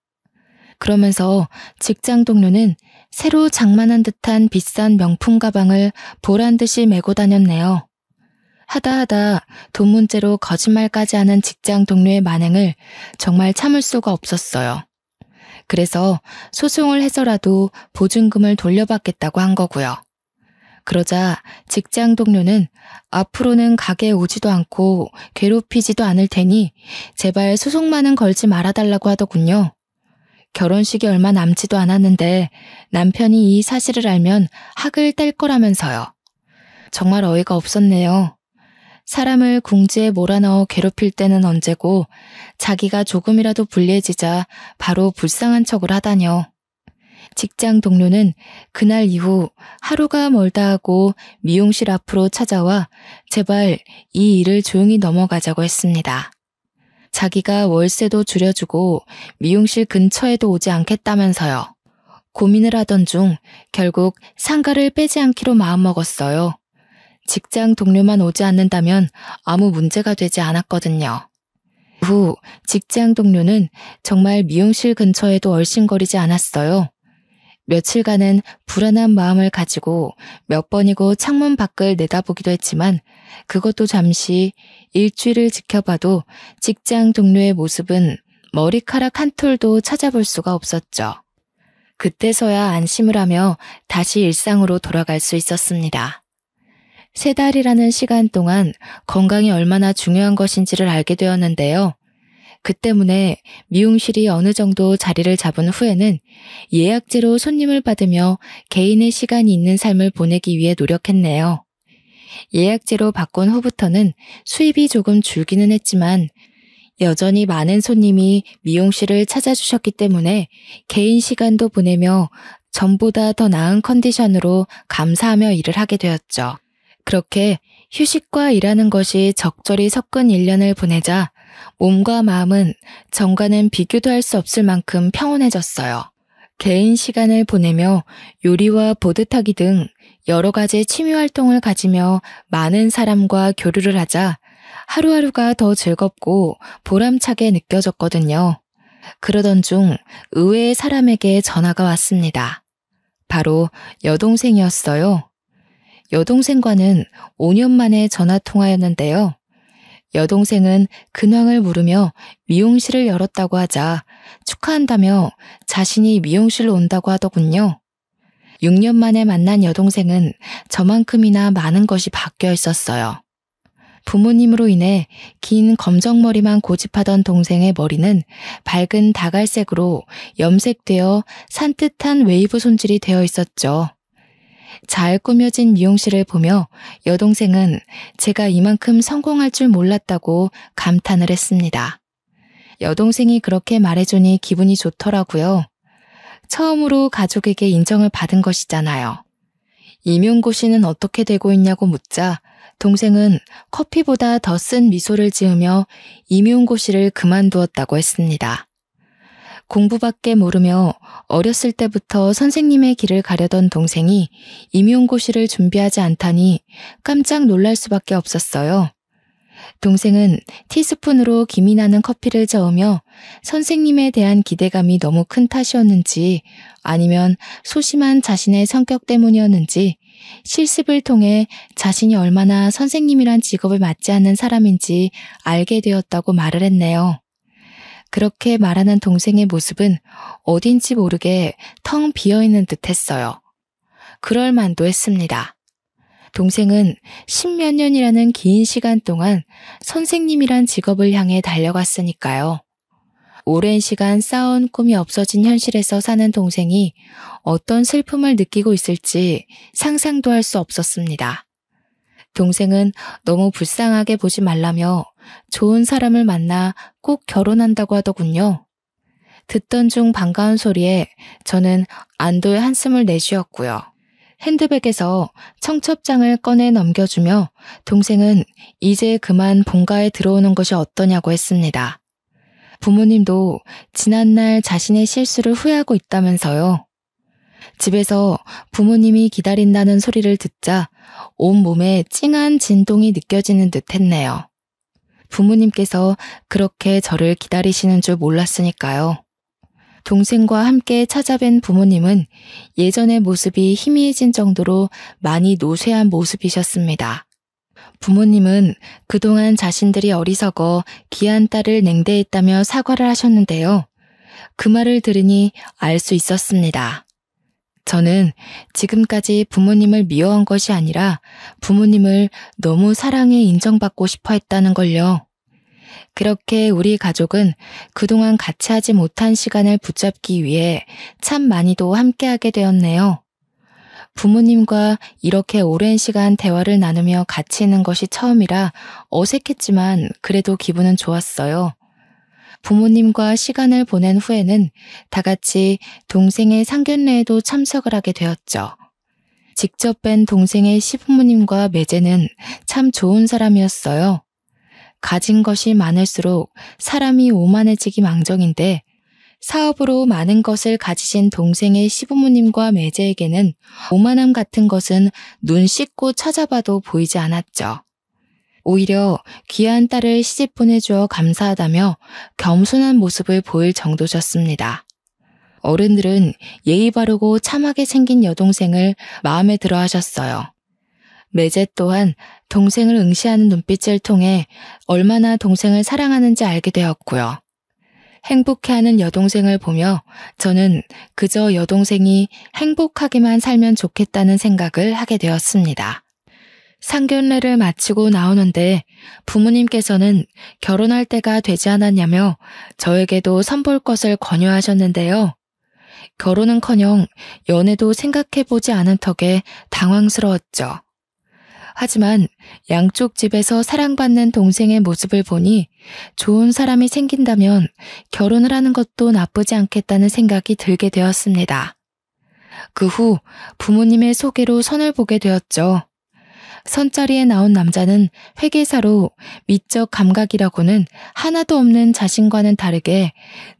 그러면서 직장 동료는 새로 장만한 듯한 비싼 명품 가방을 보란듯이 메고 다녔네요. 하다하다 돈 문제로 거짓말까지 하는 직장 동료의 만행을 정말 참을 수가 없었어요. 그래서 소송을 해서라도 보증금을 돌려받겠다고 한 거고요. 그러자 직장 동료는 앞으로는 가게에 오지도 않고 괴롭히지도 않을 테니 제발 소송만은 걸지 말아달라고 하더군요. 결혼식이 얼마 남지도 않았는데 남편이 이 사실을 알면 학을 뗄 거라면서요. 정말 어이가 없었네요. 사람을 궁지에 몰아넣어 괴롭힐 때는 언제고 자기가 조금이라도 불리해지자 바로 불쌍한 척을 하다뇨. 직장 동료는 그날 이후 하루가 멀다 하고 미용실 앞으로 찾아와 제발 이 일을 조용히 넘어가자고 했습니다. 자기가 월세도 줄여주고 미용실 근처에도 오지 않겠다면서요. 고민을 하던 중 결국 상가를 빼지 않기로 마음먹었어요. 직장 동료만 오지 않는다면 아무 문제가 되지 않았거든요. 후 직장 동료는 정말 미용실 근처에도 얼씬거리지 않았어요. 며칠간은 불안한 마음을 가지고 몇 번이고 창문 밖을 내다보기도 했지만 그것도 잠시 일주일을 지켜봐도 직장 동료의 모습은 머리카락 한 톨도 찾아볼 수가 없었죠. 그때서야 안심을 하며 다시 일상으로 돌아갈 수 있었습니다. 3달이라는 시간 동안 건강이 얼마나 중요한 것인지를 알게 되었는데요. 그 때문에 미용실이 어느 정도 자리를 잡은 후에는 예약제로 손님을 받으며 개인의 시간이 있는 삶을 보내기 위해 노력했네요. 예약제로 바꾼 후부터는 수입이 조금 줄기는 했지만 여전히 많은 손님이 미용실을 찾아주셨기 때문에 개인 시간도 보내며 전보다 더 나은 컨디션으로 감사하며 일을 하게 되었죠. 그렇게 휴식과 일하는 것이 적절히 섞은 1년을 보내자 몸과 마음은 전과는 비교도 할 수 없을 만큼 평온해졌어요. 개인 시간을 보내며 요리와 보드타기 등 여러 가지 취미 활동을 가지며 많은 사람과 교류를 하자 하루하루가 더 즐겁고 보람차게 느껴졌거든요. 그러던 중 의외의 사람에게 전화가 왔습니다. 바로 여동생이었어요. 여동생과는 5년 만에 전화통화였는데요. 여동생은 근황을 물으며 미용실을 열었다고 하자 축하한다며 자신이 미용실로 온다고 하더군요. 6년 만에 만난 여동생은 저만큼이나 많은 것이 바뀌어 있었어요. 부모님으로 인해 긴 검정머리만 고집하던 동생의 머리는 밝은 다갈색으로 염색되어 산뜻한 웨이브 손질이 되어 있었죠. 잘 꾸며진 미용실을 보며 여동생은 제가 이만큼 성공할 줄 몰랐다고 감탄을 했습니다. 여동생이 그렇게 말해주니 기분이 좋더라고요. 처음으로 가족에게 인정을 받은 것이잖아요. 임용고 씨는 어떻게 되고 있냐고 묻자 동생은 커피보다 더 쓴 미소를 지으며 임용고 씨를 그만두었다고 했습니다. 공부밖에 모르며 어렸을 때부터 선생님의 길을 가려던 동생이 임용고시를 준비하지 않다니 깜짝 놀랄 수밖에 없었어요. 동생은 티스푼으로 김이 나는 커피를 저으며 선생님에 대한 기대감이 너무 큰 탓이었는지 아니면 소심한 자신의 성격 때문이었는지 실습을 통해 자신이 얼마나 선생님이란 직업을 맞지 않는 사람인지 알게 되었다고 말을 했네요. 그렇게 말하는 동생의 모습은 어딘지 모르게 텅 비어있는 듯 했어요. 그럴 만도 했습니다. 동생은 10몇 년이라는 긴 시간 동안 선생님이란 직업을 향해 달려갔으니까요. 오랜 시간 쌓아온 꿈이 없어진 현실에서 사는 동생이 어떤 슬픔을 느끼고 있을지 상상도 할 수 없었습니다. 동생은 너무 불쌍하게 보지 말라며 좋은 사람을 만나 꼭 결혼한다고 하더군요. 듣던 중 반가운 소리에 저는 안도의 한숨을 내쉬었고요. 핸드백에서 청첩장을 꺼내 넘겨주며 동생은 이제 그만 본가에 들어오는 것이 어떠냐고 했습니다. 부모님도 지난날 자신의 실수를 후회하고 있다면서요. 집에서 부모님이 기다린다는 소리를 듣자 온몸에 찡한 진동이 느껴지는 듯 했네요. 부모님께서 그렇게 저를 기다리시는 줄 몰랐으니까요. 동생과 함께 찾아뵌 부모님은 예전의 모습이 희미해진 정도로 많이 노쇠한 모습이셨습니다. 부모님은 그동안 자신들이 어리석어 귀한 딸을 냉대했다며 사과를 하셨는데요. 그 말을 들으니 알 수 있었습니다. 저는 지금까지 부모님을 미워한 것이 아니라 부모님을 너무 사랑해 인정받고 싶어 했다는 걸요. 그렇게 우리 가족은 그동안 같이 하지 못한 시간을 붙잡기 위해 참 많이도 함께하게 되었네요. 부모님과 이렇게 오랜 시간 대화를 나누며 같이 있는 것이 처음이라 어색했지만 그래도 기분은 좋았어요. 부모님과 시간을 보낸 후에는 다 같이 동생의 상견례에도 참석을 하게 되었죠. 직접 뵌 동생의 시부모님과 매제는 참 좋은 사람이었어요. 가진 것이 많을수록 사람이 오만해지기 망정인데 사업으로 많은 것을 가지신 동생의 시부모님과 매제에게는 오만함 같은 것은 눈 씻고 찾아봐도 보이지 않았죠. 오히려 귀한 딸을 시집 보내주어 감사하다며 겸손한 모습을 보일 정도셨습니다. 어른들은 예의 바르고 참하게 생긴 여동생을 마음에 들어 하셨어요. 매제 또한 동생을 응시하는 눈빛을 통해 얼마나 동생을 사랑하는지 알게 되었고요. 행복해하는 여동생을 보며 저는 그저 여동생이 행복하게만 살면 좋겠다는 생각을 하게 되었습니다. 상견례를 마치고 나오는데 부모님께서는 결혼할 때가 되지 않았냐며 저에게도 선볼 것을 권유하셨는데요. 결혼은커녕 연애도 생각해보지 않은 턱에 당황스러웠죠. 하지만 양쪽 집에서 사랑받는 동생의 모습을 보니 좋은 사람이 생긴다면 결혼을 하는 것도 나쁘지 않겠다는 생각이 들게 되었습니다. 그 후 부모님의 소개로 선을 보게 되었죠. 선자리에 나온 남자는 회계사로 미적 감각이라고는 하나도 없는 자신과는 다르게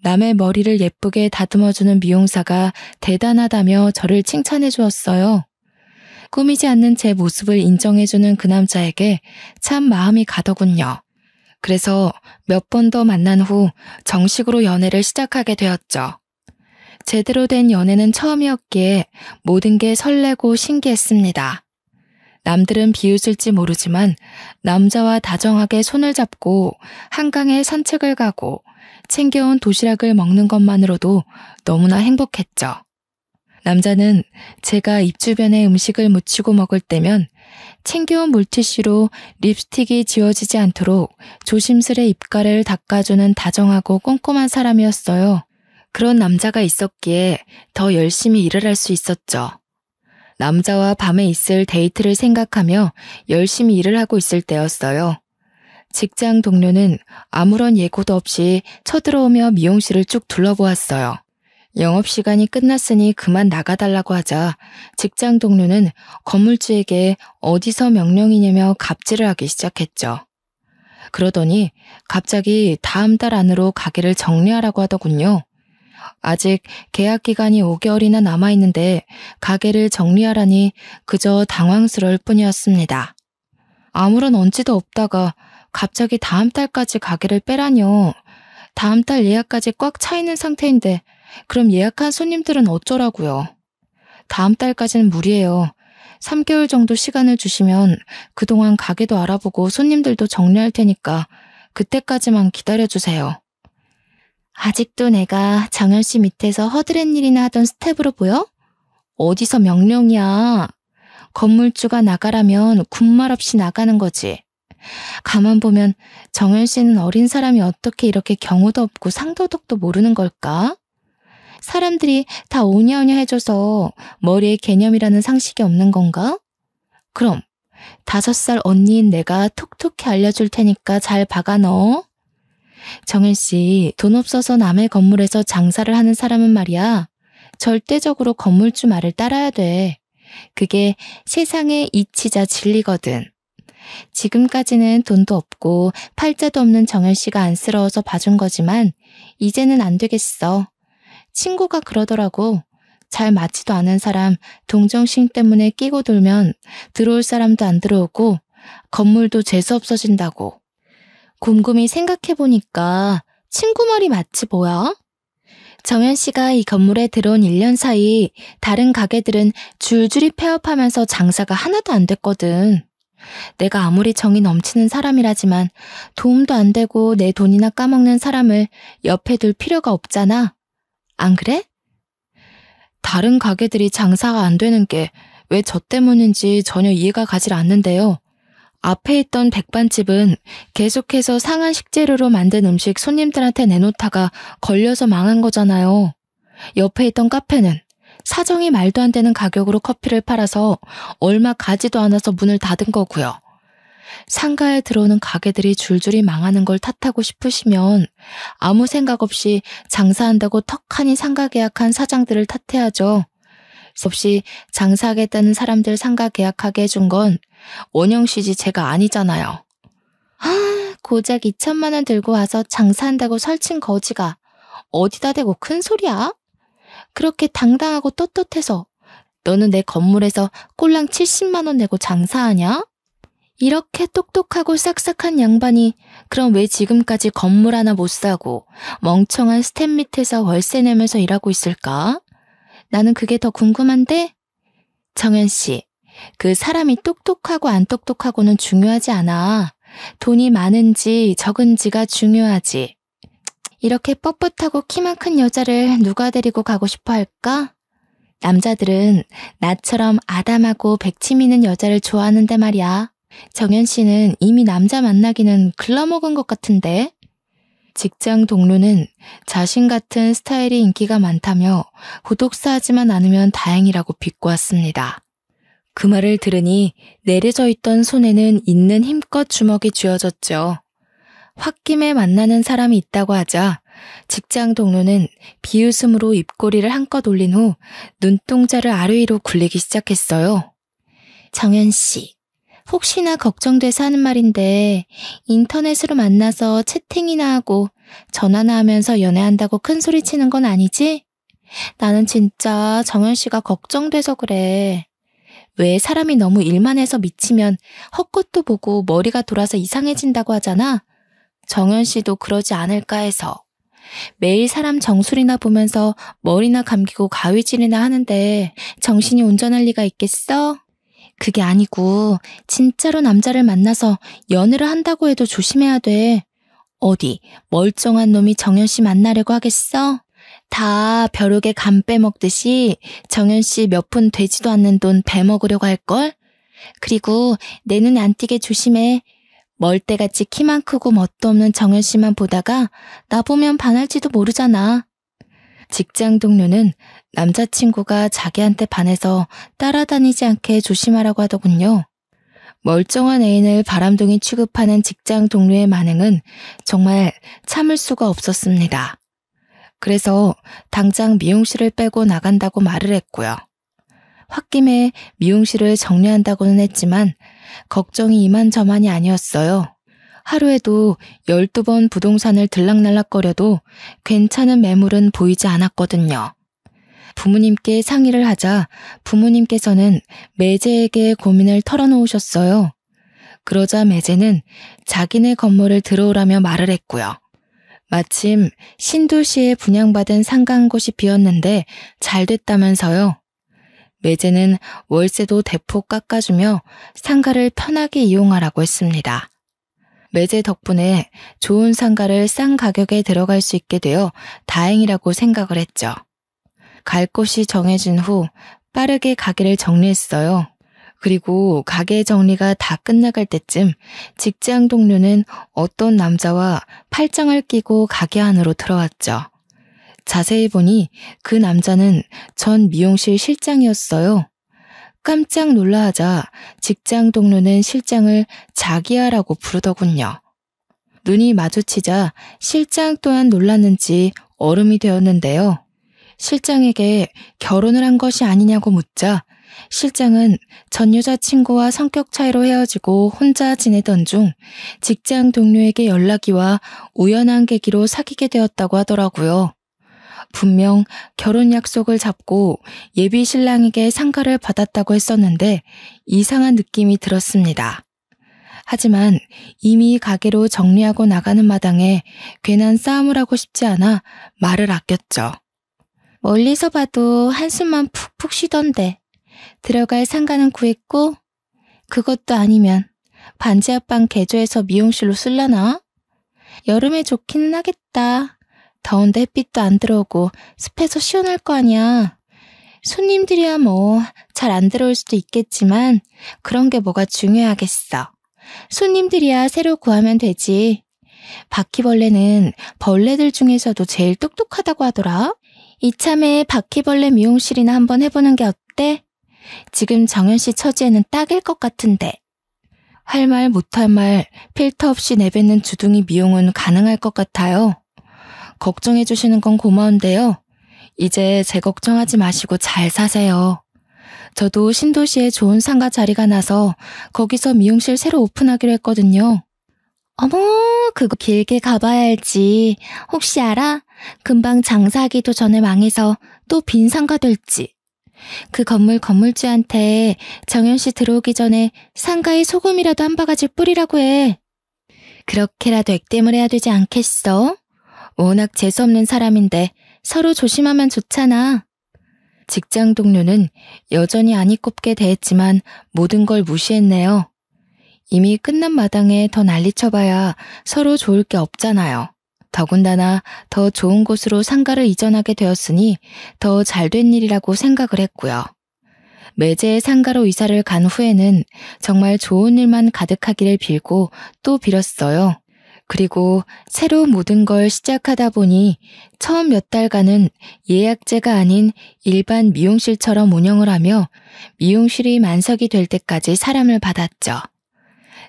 남의 머리를 예쁘게 다듬어주는 미용사가 대단하다며 저를 칭찬해 주었어요. 꾸미지 않는 제 모습을 인정해주는 그 남자에게 참 마음이 가더군요. 그래서 몇 번 더 만난 후 정식으로 연애를 시작하게 되었죠. 제대로 된 연애는 처음이었기에 모든 게 설레고 신기했습니다. 남들은 비웃을지 모르지만 남자와 다정하게 손을 잡고 한강에 산책을 가고 챙겨온 도시락을 먹는 것만으로도 너무나 행복했죠. 남자는 제가 입 주변에 음식을 묻히고 먹을 때면 챙겨온 물티슈로 립스틱이 지워지지 않도록 조심스레 입가를 닦아주는 다정하고 꼼꼼한 사람이었어요. 그런 남자가 있었기에 더 열심히 일을 할 수 있었죠. 남자와 밤에 있을 데이트를 생각하며 열심히 일을 하고 있을 때였어요. 직장 동료는 아무런 예고도 없이 쳐들어오며 미용실을 쭉 둘러보았어요. 영업시간이 끝났으니 그만 나가달라고 하자 직장 동료는 건물주에게 어디서 명령이냐며 갑질을 하기 시작했죠. 그러더니 갑자기 다음 달 안으로 가게를 정리하라고 하더군요. 아직 계약 기간이 5개월이나 남아있는데 가게를 정리하라니 그저 당황스러울 뿐이었습니다. 아무런 언지도 없다가 갑자기 다음 달까지 가게를 빼라뇨. 다음 달 예약까지 꽉 차 있는 상태인데 그럼 예약한 손님들은 어쩌라고요. 다음 달까지는 무리예요. 3개월 정도 시간을 주시면 그동안 가게도 알아보고 손님들도 정리할 테니까 그때까지만 기다려주세요. 아직도 내가 정현 씨 밑에서 허드렛 일이나 하던 스텝으로 보여? 어디서 명령이야. 건물주가 나가라면 군말 없이 나가는 거지. 가만 보면 정현 씨는 어린 사람이 어떻게 이렇게 경우도 없고 상도덕도 모르는 걸까? 사람들이 다 오냐오냐 해줘서 머리에 개념이라는 상식이 없는 건가? 그럼 5살 언니인 내가 톡톡히 알려줄 테니까 잘 박아 넣어. 정현 씨, 돈 없어서 남의 건물에서 장사를 하는 사람은 말이야. 절대적으로 건물주 말을 따라야 돼. 그게 세상의 이치자 진리거든. 지금까지는 돈도 없고 팔자도 없는 정현 씨가 안쓰러워서 봐준 거지만 이제는 안 되겠어. 친구가 그러더라고. 잘 맞지도 않은 사람 동정심 때문에 끼고 돌면 들어올 사람도 안 들어오고 건물도 재수 없어진다고. 곰곰이 생각해보니까 친구 말이 맞지 뭐야? 정현 씨가 이 건물에 들어온 1년 사이 다른 가게들은 줄줄이 폐업하면서 장사가 하나도 안 됐거든. 내가 아무리 정이 넘치는 사람이라지만 도움도 안 되고 내 돈이나 까먹는 사람을 옆에 둘 필요가 없잖아. 안 그래? 다른 가게들이 장사가 안 되는 게 왜 저 때문인지 전혀 이해가 가질 않는데요. 앞에 있던 백반집은 계속해서 상한 식재료로 만든 음식 손님들한테 내놓다가 걸려서 망한 거잖아요. 옆에 있던 카페는 사정이 말도 안 되는 가격으로 커피를 팔아서 얼마 가지도 않아서 문을 닫은 거고요. 상가에 들어오는 가게들이 줄줄이 망하는 걸 탓하고 싶으시면 아무 생각 없이 장사한다고 턱하니 상가 계약한 사장들을 탓해야죠. 없이 장사하겠다는 사람들 상가 계약하게 해준 건 원영 씨지 제가 아니잖아요. 고작 2천만 원 들고 와서 장사한다고 설친 거지가 어디다 대고 큰 소리야? 그렇게 당당하고 떳떳해서 너는 내 건물에서 꼴랑 70만 원 내고 장사하냐? 이렇게 똑똑하고 싹싹한 양반이 그럼 왜 지금까지 건물 하나 못 사고 멍청한 스텝 밑에서 월세 내면서 일하고 있을까? 나는 그게 더 궁금한데? 정연 씨, 그 사람이 똑똑하고 안 똑똑하고는 중요하지 않아. 돈이 많은지 적은지가 중요하지. 이렇게 뻣뻣하고 키만 큰 여자를 누가 데리고 가고 싶어 할까? 남자들은 나처럼 아담하고 백침 있는 여자를 좋아하는데 말이야. 정연 씨는 이미 남자 만나기는 글러먹은 것 같은데? 직장 동료는 자신 같은 스타일이 인기가 많다며 고독사하지만 않으면 다행이라고 비꼬았습니다. 그 말을 들으니 내려져 있던 손에는 있는 힘껏 주먹이 쥐어졌죠. 홧김에 만나는 사람이 있다고 하자 직장 동료는 비웃음으로 입꼬리를 한껏 올린 후 눈동자를 아래 위로 굴리기 시작했어요. 정연 씨, 혹시나 걱정돼서 하는 말인데 인터넷으로 만나서 채팅이나 하고 전화나 하면서 연애한다고 큰 소리 치는 건 아니지? 나는 진짜 정연 씨가 걱정돼서 그래. 왜 사람이 너무 일만 해서 미치면 헛것도 보고 머리가 돌아서 이상해진다고 하잖아. 정연 씨도 그러지 않을까 해서. 매일 사람 정수리나 보면서 머리나 감기고 가위질이나 하는데 정신이 온전할 리가 있겠어? 그게 아니고 진짜로 남자를 만나서 연애를 한다고 해도 조심해야 돼. 어디 멀쩡한 놈이 정연 씨 만나려고 하겠어? 다 벼룩에 간 빼먹듯이 정연 씨 몇 푼 되지도 않는 돈 빼먹으려고 할걸? 그리고 내 눈에 안 띄게 조심해. 멀대같이 키만 크고 멋도 없는 정연 씨만 보다가 나 보면 반할지도 모르잖아. 직장 동료는 남자친구가 자기한테 반해서 따라다니지 않게 조심하라고 하더군요. 멀쩡한 애인을 바람둥이 취급하는 직장 동료의 만행은 정말 참을 수가 없었습니다. 그래서 당장 미용실을 빼고 나간다고 말을 했고요. 홧김에 미용실을 정리한다고는 했지만 걱정이 이만저만이 아니었어요. 하루에도 12번 부동산을 들락날락거려도 괜찮은 매물은 보이지 않았거든요. 부모님께 상의를 하자 부모님께서는 매제에게 고민을 털어놓으셨어요. 그러자 매제는 자기네 건물을 들어오라며 말을 했고요. 마침 신도시에 분양받은 상가 한 곳이 비었는데 잘 됐다면서요. 매제는 월세도 대폭 깎아주며 상가를 편하게 이용하라고 했습니다. 매제 덕분에 좋은 상가를 싼 가격에 들어갈 수 있게 되어 다행이라고 생각을 했죠. 갈 곳이 정해진 후 빠르게 가게를 정리했어요. 그리고 가게 정리가 다 끝나갈 때쯤 직장 동료는 어떤 남자와 팔짱을 끼고 가게 안으로 들어왔죠. 자세히 보니 그 남자는 전 미용실 실장이었어요. 깜짝 놀라하자 직장 동료는 실장을 자기야라고 부르더군요. 눈이 마주치자 실장 또한 놀랐는지 얼음이 되었는데요. 실장에게 결혼을 한 것이 아니냐고 묻자 실장은 전 여자친구와 성격 차이로 헤어지고 혼자 지내던 중 직장 동료에게 연락이 와 우연한 계기로 사귀게 되었다고 하더라고요. 분명 결혼 약속을 잡고 예비 신랑에게 상가를 받았다고 했었는데 이상한 느낌이 들었습니다. 하지만 이미 가게로 정리하고 나가는 마당에 괜한 싸움을 하고 싶지 않아 말을 아꼈죠. 멀리서 봐도 한숨만 푹푹 쉬던데 들어갈 상가는 구했고? 그것도 아니면 반지 합방 개조해서 미용실로 쓸려나? 여름에 좋기는 하겠다. 더운데 햇빛도 안 들어오고 습해서 시원할 거 아니야. 손님들이야 뭐 잘 안 들어올 수도 있겠지만 그런 게 뭐가 중요하겠어. 손님들이야 새로 구하면 되지. 바퀴벌레는 벌레들 중에서도 제일 똑똑하다고 하더라. 이참에 바퀴벌레 미용실이나 한번 해보는 게 어때? 지금 정연 씨 처지에는 딱일 것 같은데. 할 말 못할 말 필터 없이 내뱉는 주둥이 미용은 가능할 것 같아요. 걱정해 주시는 건 고마운데요. 이제 제 걱정하지 마시고 잘 사세요. 저도 신도시에 좋은 상가 자리가 나서 거기서 미용실 새로 오픈하기로 했거든요. 어머, 그거 길게 가봐야 알지. 혹시 알아? 금방 장사하기도 전에 망해서 또 빈 상가 될지. 그 건물주한테 정연 씨 들어오기 전에 상가에 소금이라도 한 바가지 뿌리라고 해. 그렇게라도 액땜을 해야 되지 않겠어? 워낙 재수없는 사람인데 서로 조심하면 좋잖아. 직장 동료는 여전히 안이 꼽게 대했지만 모든 걸 무시했네요. 이미 끝난 마당에 더 난리쳐봐야 서로 좋을 게 없잖아요. 더군다나 더 좋은 곳으로 상가를 이전하게 되었으니 더 잘된 일이라고 생각을 했고요. 매제의 상가로 이사를 간 후에는 정말 좋은 일만 가득하기를 빌고 또 빌었어요. 그리고 새로 모든 걸 시작하다 보니 처음 몇 달간은 예약제가 아닌 일반 미용실처럼 운영을 하며 미용실이 만석이 될 때까지 사람을 받았죠.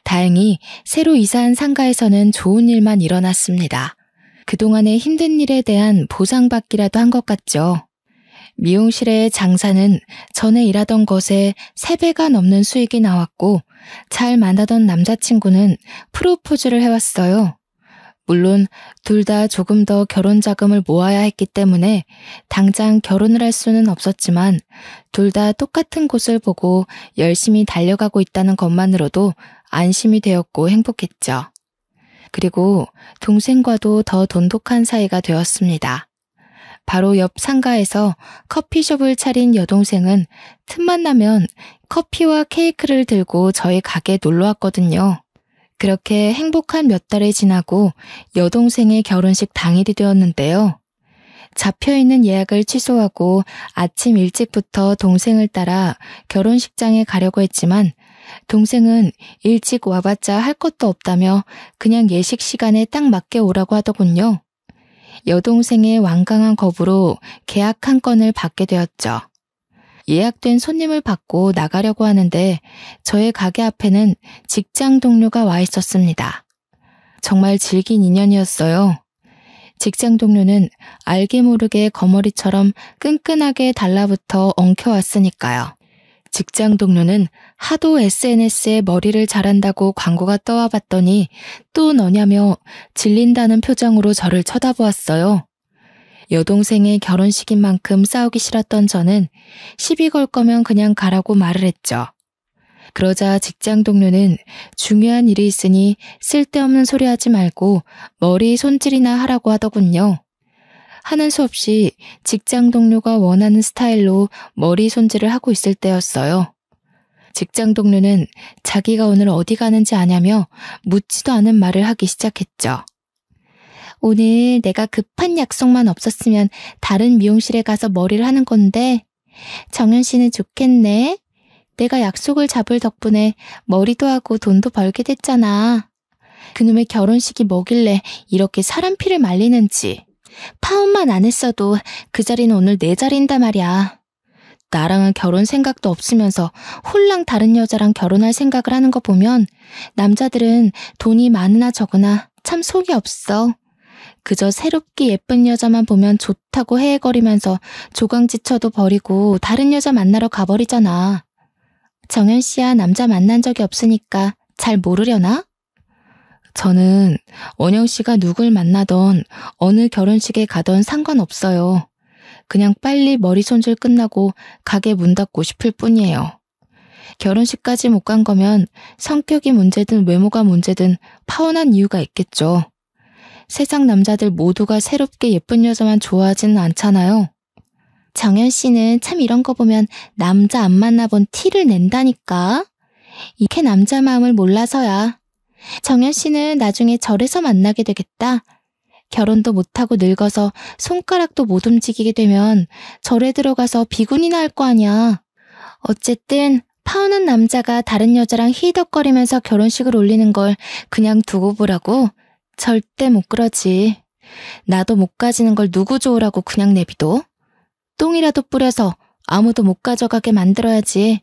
다행히 새로 이사한 상가에서는 좋은 일만 일어났습니다. 그동안의 힘든 일에 대한 보상받기라도 한 것 같죠. 미용실의 장사는 전에 일하던 것에 3배가 넘는 수익이 나왔고 잘 만나던 남자친구는 프로포즈를 해왔어요. 물론 둘 다 조금 더 결혼 자금을 모아야 했기 때문에 당장 결혼을 할 수는 없었지만 둘 다 똑같은 곳을 보고 열심히 달려가고 있다는 것만으로도 안심이 되었고 행복했죠. 그리고 동생과도 더 돈독한 사이가 되었습니다. 바로 옆 상가에서 커피숍을 차린 여동생은 틈만 나면 커피와 케이크를 들고 저희 가게에 놀러 왔거든요. 그렇게 행복한 몇 달이 지나고 여동생의 결혼식 당일이 되었는데요. 잡혀있는 예약을 취소하고 아침 일찍부터 동생을 따라 결혼식장에 가려고 했지만 동생은 일찍 와봤자 할 것도 없다며 그냥 예식 시간에 딱 맞게 오라고 하더군요. 여동생의 완강한 거부로 계약 한 건을 받게 되었죠. 예약된 손님을 받고 나가려고 하는데 저의 가게 앞에는 직장 동료가 와 있었습니다. 정말 질긴 인연이었어요. 직장 동료는 알게 모르게 거머리처럼 끈끈하게 달라붙어 엉켜왔으니까요. 직장 동료는 하도 SNS에 머리를 잘한다고 광고가 떠와 봤더니 또 너냐며 질린다는 표정으로 저를 쳐다보았어요. 여동생의 결혼식인 만큼 싸우기 싫었던 저는 시비 걸 거면 그냥 가라고 말을 했죠. 그러자 직장 동료는 중요한 일이 있으니 쓸데없는 소리 하지 말고 머리 손질이나 하라고 하더군요. 하는 수 없이 직장 동료가 원하는 스타일로 머리 손질을 하고 있을 때였어요. 직장 동료는 자기가 오늘 어디 가는지 아냐며 묻지도 않은 말을 하기 시작했죠. 오늘 내가 급한 약속만 없었으면 다른 미용실에 가서 머리를 하는 건데 정연 씨는 좋겠네. 내가 약속을 잡을 덕분에 머리도 하고 돈도 벌게 됐잖아. 그놈의 결혼식이 뭐길래 이렇게 사람 피를 말리는지. 파혼만 안 했어도 그 자리는 오늘 내 자리인단 말이야. 나랑은 결혼 생각도 없으면서 홀랑 다른 여자랑 결혼할 생각을 하는 거 보면 남자들은 돈이 많으나 적으나 참 속이 없어. 그저 새롭게 예쁜 여자만 보면 좋다고 헤헤거리면서 조강지처도 버리고 다른 여자 만나러 가버리잖아. 정연 씨야 남자 만난 적이 없으니까 잘 모르려나? 저는 원영 씨가 누굴 만나던 어느 결혼식에 가던 상관없어요. 그냥 빨리 머리 손질 끝나고 가게 문 닫고 싶을 뿐이에요. 결혼식까지 못 간 거면 성격이 문제든 외모가 문제든 파혼한 이유가 있겠죠. 세상 남자들 모두가 새롭게 예쁜 여자만 좋아하지는 않잖아요. 정연 씨는 참 이런 거 보면 남자 안 만나본 티를 낸다니까. 이렇게 남자 마음을 몰라서야. 정연 씨는 나중에 절에서 만나게 되겠다. 결혼도 못하고 늙어서 손가락도 못 움직이게 되면 절에 들어가서 비군이나 할 거 아니야. 어쨌든 파혼한 남자가 다른 여자랑 히덕거리면서 결혼식을 올리는 걸 그냥 두고 보라고? 절대 못 그러지. 나도 못 가지는 걸 누구 좋으라고 그냥 내비둬? 똥이라도 뿌려서 아무도 못 가져가게 만들어야지.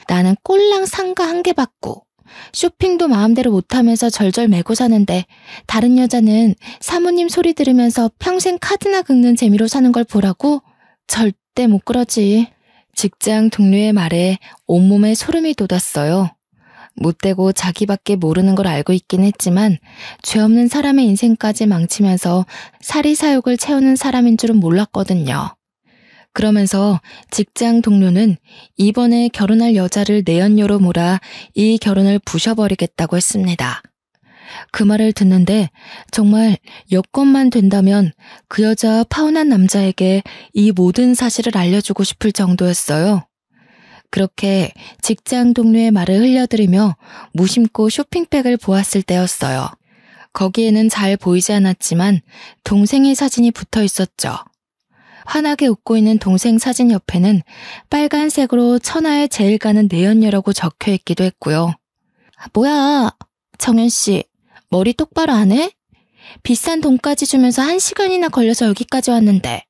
나는 꼴랑 상가 1개 받고 쇼핑도 마음대로 못하면서 절절 매고 사는데 다른 여자는 사모님 소리 들으면서 평생 카드나 긁는 재미로 사는 걸 보라고? 절대 못 그러지. 직장 동료의 말에 온몸에 소름이 돋았어요. 못되고 자기밖에 모르는 걸 알고 있긴 했지만 죄 없는 사람의 인생까지 망치면서 사리사욕을 채우는 사람인 줄은 몰랐거든요. 그러면서 직장 동료는 이번에 결혼할 여자를 내연녀로 몰아 이 결혼을 부셔버리겠다고 했습니다. 그 말을 듣는데 정말 여건만 된다면 그 여자 파혼한 남자에게 이 모든 사실을 알려주고 싶을 정도였어요. 그렇게 직장 동료의 말을 흘려들으며 무심코 쇼핑백을 보았을 때였어요. 거기에는 잘 보이지 않았지만 동생의 사진이 붙어 있었죠. 환하게 웃고 있는 동생 사진 옆에는 빨간색으로 천하의 제일 가는 내연녀라고 적혀 있기도 했고요. 뭐야, 정연 씨, 머리 똑바로 안 해? 비싼 돈까지 주면서 1시간이나 걸려서 여기까지 왔는데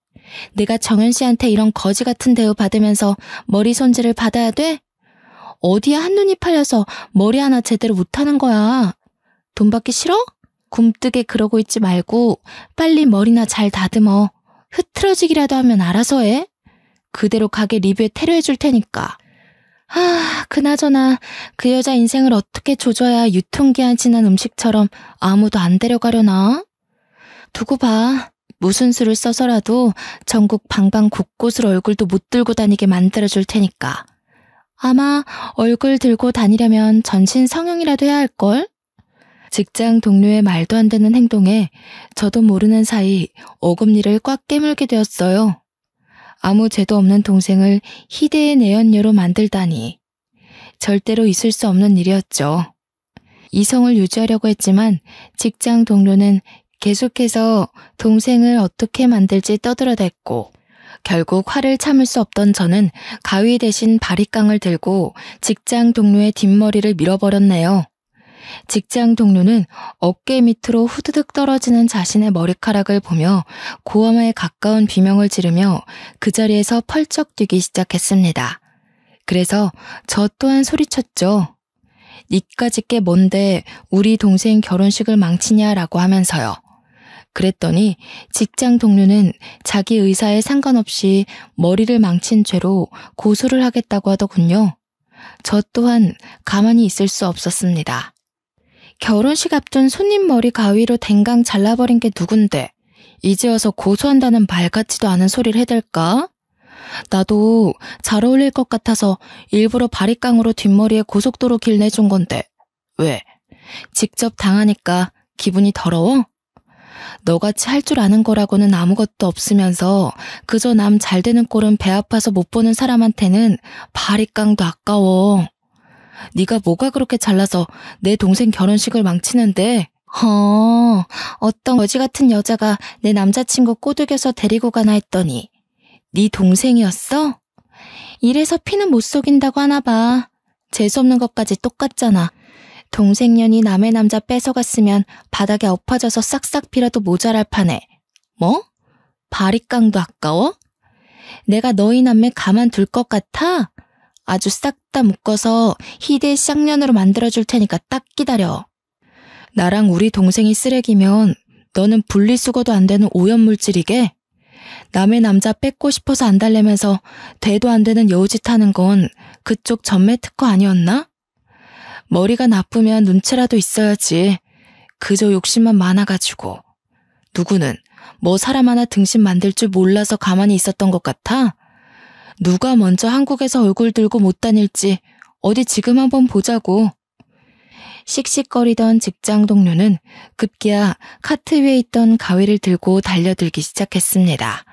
내가 정연 씨한테 이런 거지 같은 대우 받으면서 머리 손질을 받아야 돼? 어디야 한눈이 팔려서 머리 하나 제대로 못하는 거야. 돈 받기 싫어? 굼뜨게 그러고 있지 말고 빨리 머리나 잘 다듬어. 흐트러지기라도 하면 알아서 해. 그대로 가게 리뷰에 태료해 줄 테니까. 그나저나 그 여자 인생을 어떻게 조져야 유통기한 지난 음식처럼 아무도 안 데려가려나? 두고 봐. 무슨 수를 써서라도 전국 방방 곳곳을 얼굴도 못 들고 다니게 만들어줄 테니까. 아마 얼굴 들고 다니려면 전신 성형이라도 해야 할걸? 직장 동료의 말도 안 되는 행동에 저도 모르는 사이 어금니를 꽉 깨물게 되었어요. 아무 죄도 없는 동생을 희대의 내연녀로 만들다니. 절대로 있을 수 없는 일이었죠. 이성을 유지하려고 했지만 직장 동료는 계속해서 동생을 어떻게 만들지 떠들어댔고 결국 화를 참을 수 없던 저는 가위 대신 바리깡을 들고 직장 동료의 뒷머리를 밀어버렸네요. 직장 동료는 어깨 밑으로 후드득 떨어지는 자신의 머리카락을 보며 고함에 가까운 비명을 지르며 그 자리에서 펄쩍 뛰기 시작했습니다. 그래서 저 또한 소리쳤죠. 니까짓 게 뭔데 우리 동생 결혼식을 망치냐라고 하면서요. 그랬더니 직장 동료는 자기 의사에 상관없이 머리를 망친 죄로 고소를 하겠다고 하더군요. 저 또한 가만히 있을 수 없었습니다. 결혼식 앞둔 손님 머리 가위로 댕강 잘라버린 게 누군데 이제 와서 고소한다는 말 같지도 않은 소리를 해댈까? 나도 잘 어울릴 것 같아서 일부러 바리깡으로 뒷머리에 고속도로 길 내준 건데 왜? 직접 당하니까 기분이 더러워? 너같이 할 줄 아는 거라고는 아무것도 없으면서 그저 남 잘 되는 꼴은 배 아파서 못 보는 사람한테는 바리깡도 아까워. 네가 뭐가 그렇게 잘나서 내 동생 결혼식을 망치는데? 어떤 거지 같은 여자가 내 남자친구 꼬드겨서 데리고 가나 했더니 네 동생이었어? 이래서 피는 못 속인다고 하나 봐. 재수없는 것까지 똑같잖아. 동생년이 남의 남자 뺏어갔으면 바닥에 엎어져서 싹싹 빌어도 모자랄 판에. 뭐? 바리깡도 아까워? 내가 너희 남매 가만둘 것 같아? 아주 싹 다 묶어서 희대의 쌍년으로 만들어줄 테니까 딱 기다려. 나랑 우리 동생이 쓰레기면 너는 분리수거도 안 되는 오염물질이게? 남의 남자 뺏고 싶어서 안 달래면서 대도 안 되는 여우짓 하는 건 그쪽 전매 특허 아니었나? 머리가 나쁘면 눈치라도 있어야지. 그저 욕심만 많아가지고. 누구는 뭐 사람 하나 등신 만들 줄 몰라서 가만히 있었던 것 같아? 누가 먼저 한국에서 얼굴 들고 못 다닐지 어디 지금 한번 보자고. 씩씩거리던 직장 동료는 급기야 카트 위에 있던 가위를 들고 달려들기 시작했습니다.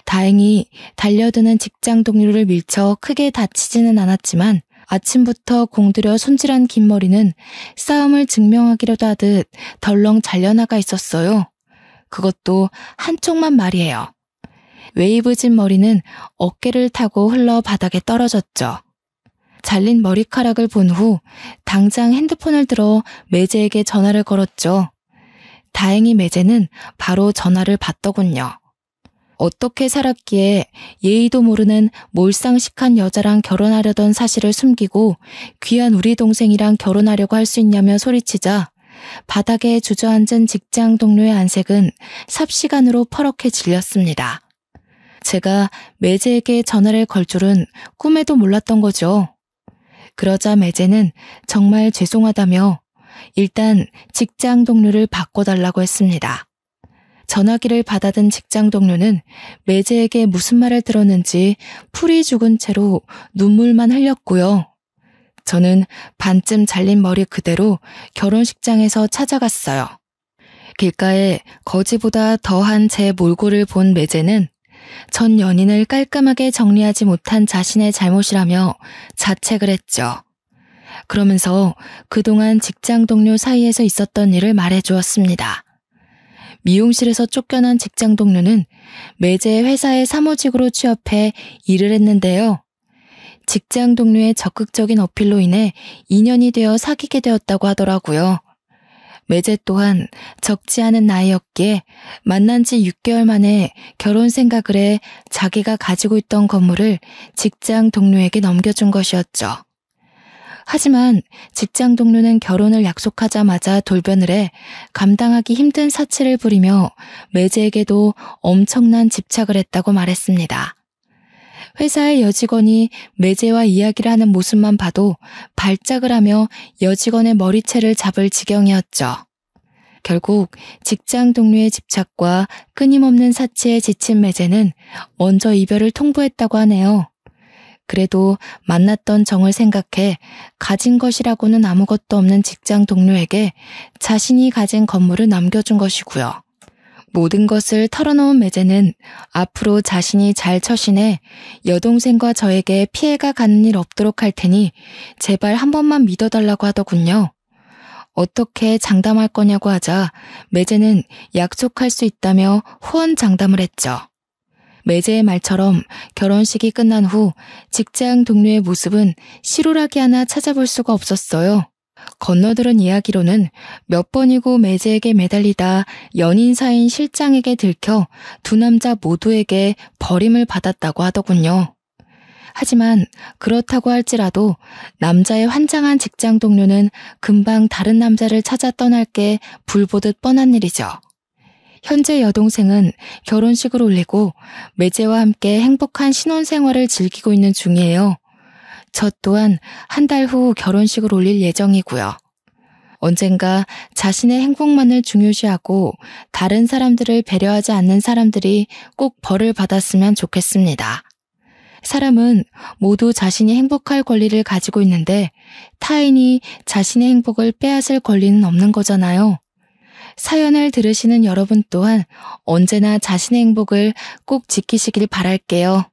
다행히 달려드는 직장 동료를 밀쳐 크게 다치지는 않았지만 아침부터 공들여 손질한 긴 머리는 싸움을 증명하기라도 하듯 덜렁 잘려나가 있었어요. 그것도 한쪽만 말이에요. 웨이브진 머리는 어깨를 타고 흘러 바닥에 떨어졌죠. 잘린 머리카락을 본 후 당장 핸드폰을 들어 매제에게 전화를 걸었죠. 다행히 매제는 바로 전화를 받더군요. 어떻게 살았기에 예의도 모르는 몰상식한 여자랑 결혼하려던 사실을 숨기고 귀한 우리 동생이랑 결혼하려고 할 수 있냐며 소리치자 바닥에 주저앉은 직장 동료의 안색은 삽시간으로 퍼렇게 질렸습니다. 제가 매제에게 전화를 걸 줄은 꿈에도 몰랐던 거죠. 그러자 매제는 정말 죄송하다며 일단 직장 동료를 바꿔달라고 했습니다. 전화기를 받아든 직장 동료는 매제에게 무슨 말을 들었는지 풀이 죽은 채로 눈물만 흘렸고요. 저는 반쯤 잘린 머리 그대로 결혼식장에서 찾아갔어요. 길가에 거지보다 더한 제 몰골을 본 매제는 전 연인을 깔끔하게 정리하지 못한 자신의 잘못이라며 자책을 했죠. 그러면서 그동안 직장 동료 사이에서 있었던 일을 말해주었습니다. 미용실에서 쫓겨난 직장 동료는 매제 회사의 사무직으로 취업해 일을 했는데요. 직장 동료의 적극적인 어필로 인해 인연이 되어 사귀게 되었다고 하더라고요. 매제 또한 적지 않은 나이였기에 만난 지 6개월 만에 결혼 생각을 해 자기가 가지고 있던 건물을 직장 동료에게 넘겨준 것이었죠. 하지만 직장 동료는 결혼을 약속하자마자 돌변을 해 감당하기 힘든 사치를 부리며 매제에게도 엄청난 집착을 했다고 말했습니다. 회사의 여직원이 매제와 이야기를 하는 모습만 봐도 발작을 하며 여직원의 머리채를 잡을 지경이었죠. 결국 직장 동료의 집착과 끊임없는 사치에 지친 매제는 먼저 이별을 통보했다고 하네요. 그래도 만났던 정을 생각해 가진 것이라고는 아무것도 없는 직장 동료에게 자신이 가진 건물을 남겨준 것이고요. 모든 것을 털어놓은 매제는 앞으로 자신이 잘 처신해 여동생과 저에게 피해가 가는 일 없도록 할 테니 제발 한 번만 믿어달라고 하더군요. 어떻게 장담할 거냐고 하자 매제는 약속할 수 있다며 후원장담을 했죠. 매제의 말처럼 결혼식이 끝난 후 직장 동료의 모습은 실오라기 하나 찾아볼 수가 없었어요. 건너들은 이야기로는 몇 번이고 매제에게 매달리다 연인 사이인 실장에게 들켜 두 남자 모두에게 버림을 받았다고 하더군요. 하지만 그렇다고 할지라도 남자의 환장한 직장 동료는 금방 다른 남자를 찾아 떠날 게 불보듯 뻔한 일이죠. 현재 여동생은 결혼식을 올리고 매제와 함께 행복한 신혼생활을 즐기고 있는 중이에요. 저 또한 한 달 후 결혼식을 올릴 예정이고요. 언젠가 자신의 행복만을 중요시하고 다른 사람들을 배려하지 않는 사람들이 꼭 벌을 받았으면 좋겠습니다. 사람은 모두 자신이 행복할 권리를 가지고 있는데 타인이 자신의 행복을 빼앗을 권리는 없는 거잖아요. 사연을 들으시는 여러분 또한 언제나 자신의 행복을 꼭 지키시길 바랄게요.